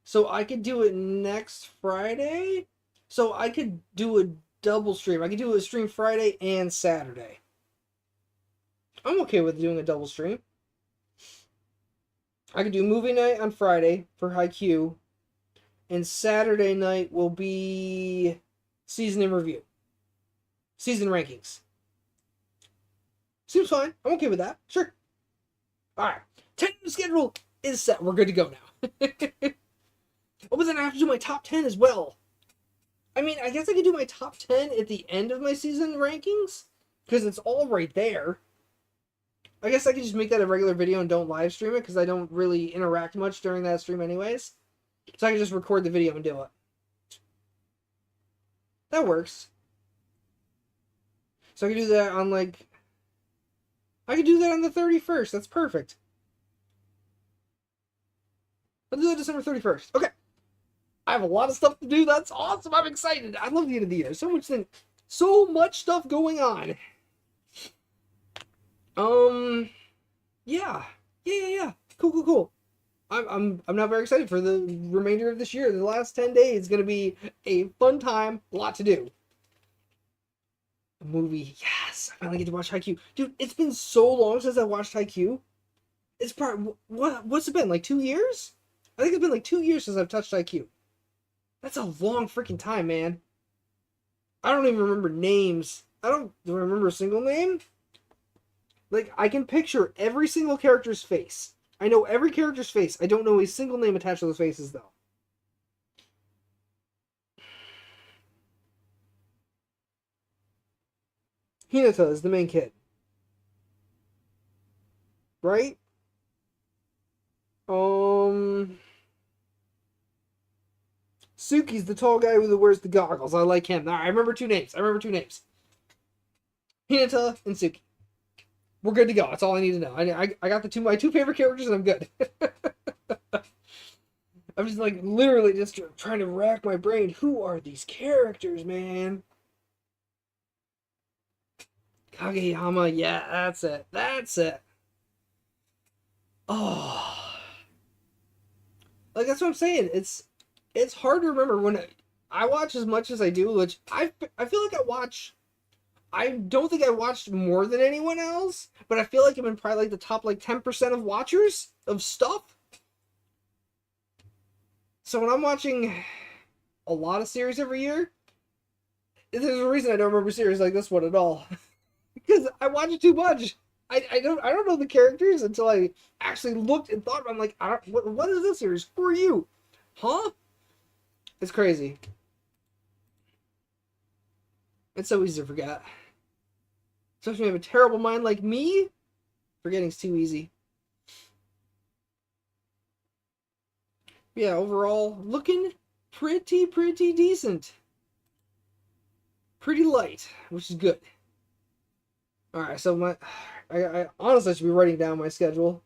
So I could do it next Friday? So I could do a double stream. I could do a stream Friday and Saturday. I'm okay with doing a double stream. I could do movie night on Friday for Haikyuu, and Saturday night will be season in review. Season rankings. Seems fine. I'm okay with that. Sure. Alright. Tentative schedule is set. We're good to go now. Oh, but then I have to do my top 10 as well. I mean, I guess I could do my top 10 at the end of my season rankings, because it's all right there. I guess I could just make that a regular video and don't live stream it, because I don't really interact much during that stream anyways. So I can just record the video and do it. That works. So I can do that on, like... I could do that on the 31st. That's perfect. I'll do that December 31st. Okay. I have a lot of stuff to do. That's awesome. I'm excited. I love the end of the year. So much stuff going on. Yeah. Yeah. Cool. I'm not very excited for the remainder of this year. The last 10 days is gonna be a fun time. A lot to do. A movie. Yes. I finally get to watch Haikyuu. Dude, it's been so long since I watched Haikyuu. It's probably what's it been? Like 2 years? I think it's been like 2 years since I've touched Haikyuu. That's a long freaking time, man. I don't even remember names. Do I remember a single name? Like, I can picture every single character's face. I know every character's face. I don't know a single name attached to those faces, though. Hinata is the main kid. Right? Suki's the tall guy who wears the goggles. I like him. I remember two names. Hinata and Suki. We're good to go. That's all I need to know. I got my two favorite characters and I'm good. I'm just like literally just trying to rack my brain. Who are these characters, man? Kageyama, yeah, that's it. Oh, like that's what I'm saying. It's hard to remember when I watch as much as I do, which I feel like I watch. I don't think I watched more than anyone else, but I feel like I'm in probably like the top like 10% of watchers of stuff. So when I'm watching a lot of series every year, there's a reason I don't remember series like this one at all. Because I watch it too much. I don't know the characters until I actually looked and thought about. I'm like, what is this series? Who are you? Huh? It's crazy. It's so easy to forget. Especially when you have a terrible mind like me. Forgetting's too easy. Yeah, overall, looking pretty decent. Pretty light, which is good. Alright, so I honestly should be writing down my schedule.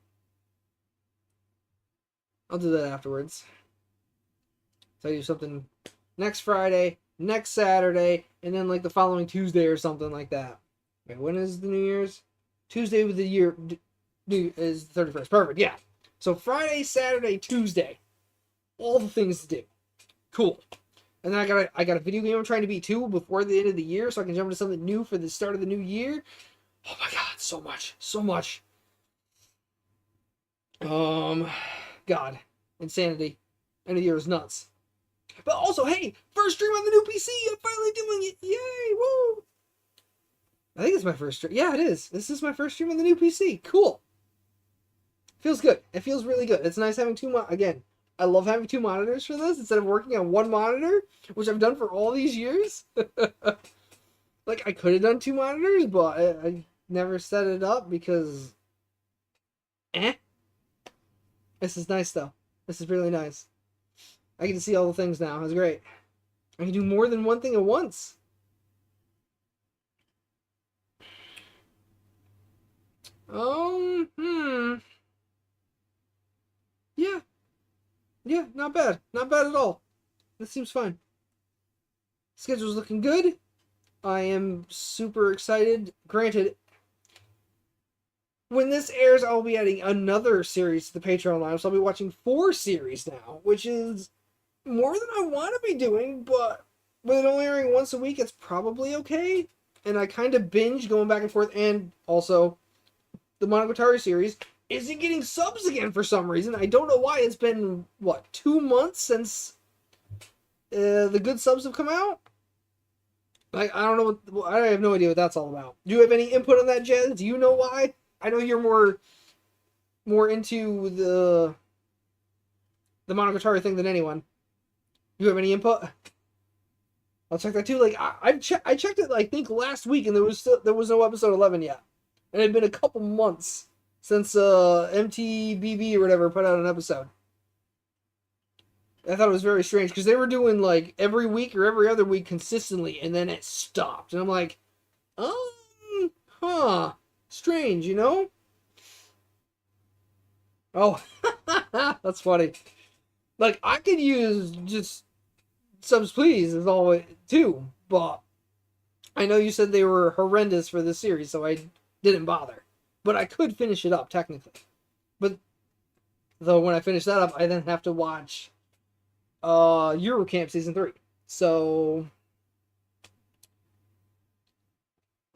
I'll do that afterwards. Tell you something next Friday, next Saturday, and then like the following Tuesday or something like that. Wait, when is the New Year's? Tuesday with the year is the 31st. Perfect, yeah. So Friday, Saturday, Tuesday. All the things to do. Cool. And then I got a video game I'm trying to beat too before the end of the year, so I can jump into something new for the start of the new year. Oh my god, so much. God, insanity. End of the year is nuts. But also, hey, first stream on the new PC. I'm finally doing it. Yay! Woo! I think it's my first stream. Yeah, it is. This is my first stream on the new PC. Cool. Feels good. It feels really good. It's nice having again, I love having two monitors for this instead of working on one monitor, which I've done for all these years. Like, I could have done two monitors, but I never set it up because... This is nice, though. This is really nice. I get to see all the things now. It's great. I can do more than one thing at once. Yeah. Yeah, not bad. Not bad at all. This seems fine. Schedule's looking good. I am super excited. Granted, when this airs, I'll be adding another series to the Patreon line, so I'll be watching 4 series now, which is more than I want to be doing, but with it only airing once a week, it's probably okay. And I kind of binge going back and forth, and also the Monogatari series isn't getting subs again for some reason. I don't know why. It's been, what, 2 months since the good subs have come out? I don't know. I have no idea what that's all about. Do you have any input on that, Jen? Do you know why? I know you're more into the Monogatari thing than anyone. Do you have any input? I'll check that too. Like I checked it, I think last week, and there was no episode 11 yet, and it had been a couple months since MTBB or whatever put out an episode. I thought it was very strange because they were doing like every week or every other week consistently, and then it stopped, and I'm like, strange, you know? Oh, that's funny. Like, I could use just subs please as always too, but I know you said they were horrendous for this series, so I didn't bother. But I could finish it up technically. But though when I finish that up, I then have to watch Eurocamp season 3. So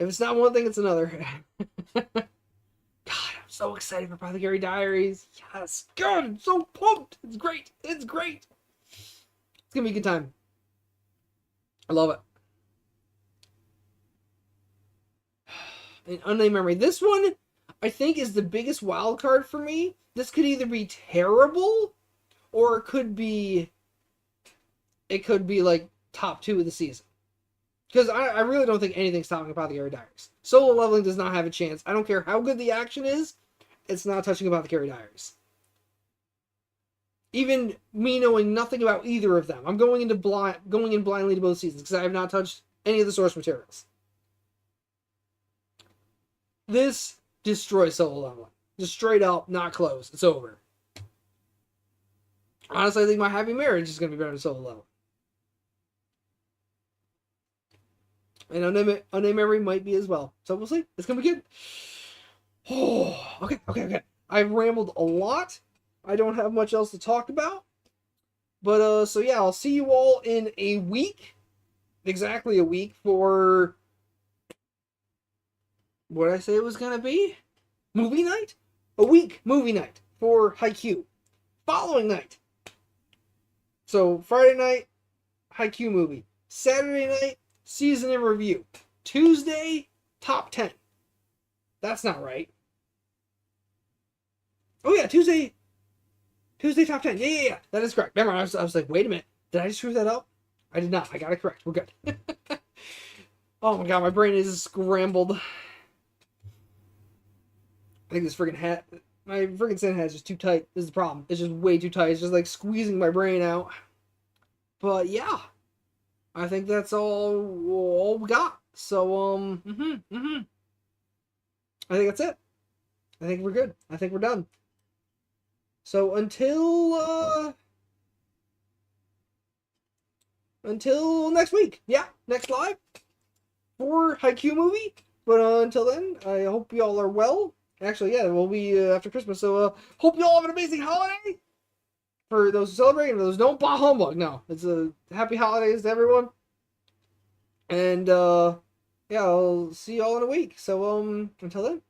if it's not one thing, it's another. God, I'm so excited for Apothecary Diaries. Yes, God, I'm so pumped. It's great. It's great. It's gonna be a good time. I love it. And Unnamed Memory. This one, I think, is the biggest wild card for me. This could either be terrible, or it could be like top 2 of the season. Because I really don't think anything's topping Apothecary Diaries. Solo leveling does not have a chance. I don't care how good the action is, it's not touching Apothecary Diaries. Even me knowing nothing about either of them. I'm going in blindly to both seasons because I have not touched any of the source materials. This destroys solo leveling. Just straight up, not close. It's over. Honestly, I think my Happy Marriage is going to be better than solo leveling. And Unnamed Memory might be as well. So we'll see. It's going to be good. Oh, okay. I've rambled a lot. I don't have much else to talk about. But so yeah, I'll see you all in a week, exactly a week for what did I say it was gonna be? Movie night? A week movie night for Haikyuu. Following night. So Friday night, Haikyuu movie. Saturday night, season in review. Tuesday, top 10. That's not right. Oh yeah, Tuesday top 10. Yeah. That is correct. Remember, I was like, wait a minute. Did I just screw that up? I did not. I got it correct. We're good. Oh my god, my brain is scrambled. I think this freaking hat, my freaking Santa hat is just too tight. This is the problem. It's just way too tight. It's just like squeezing my brain out. But yeah, I think that's all we got. So I think that's it. I think we're good. I think we're done. So until next week. Yeah, next live for Haikyuu movie. But until then, I hope you all are well. Actually, yeah, we'll be after Christmas. So hope you all have an amazing holiday. For those who celebrate and those who don't, bah humbug. No, it's a happy holidays to everyone. And yeah, I'll see you all in a week. So until then,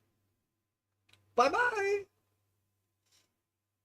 bye bye.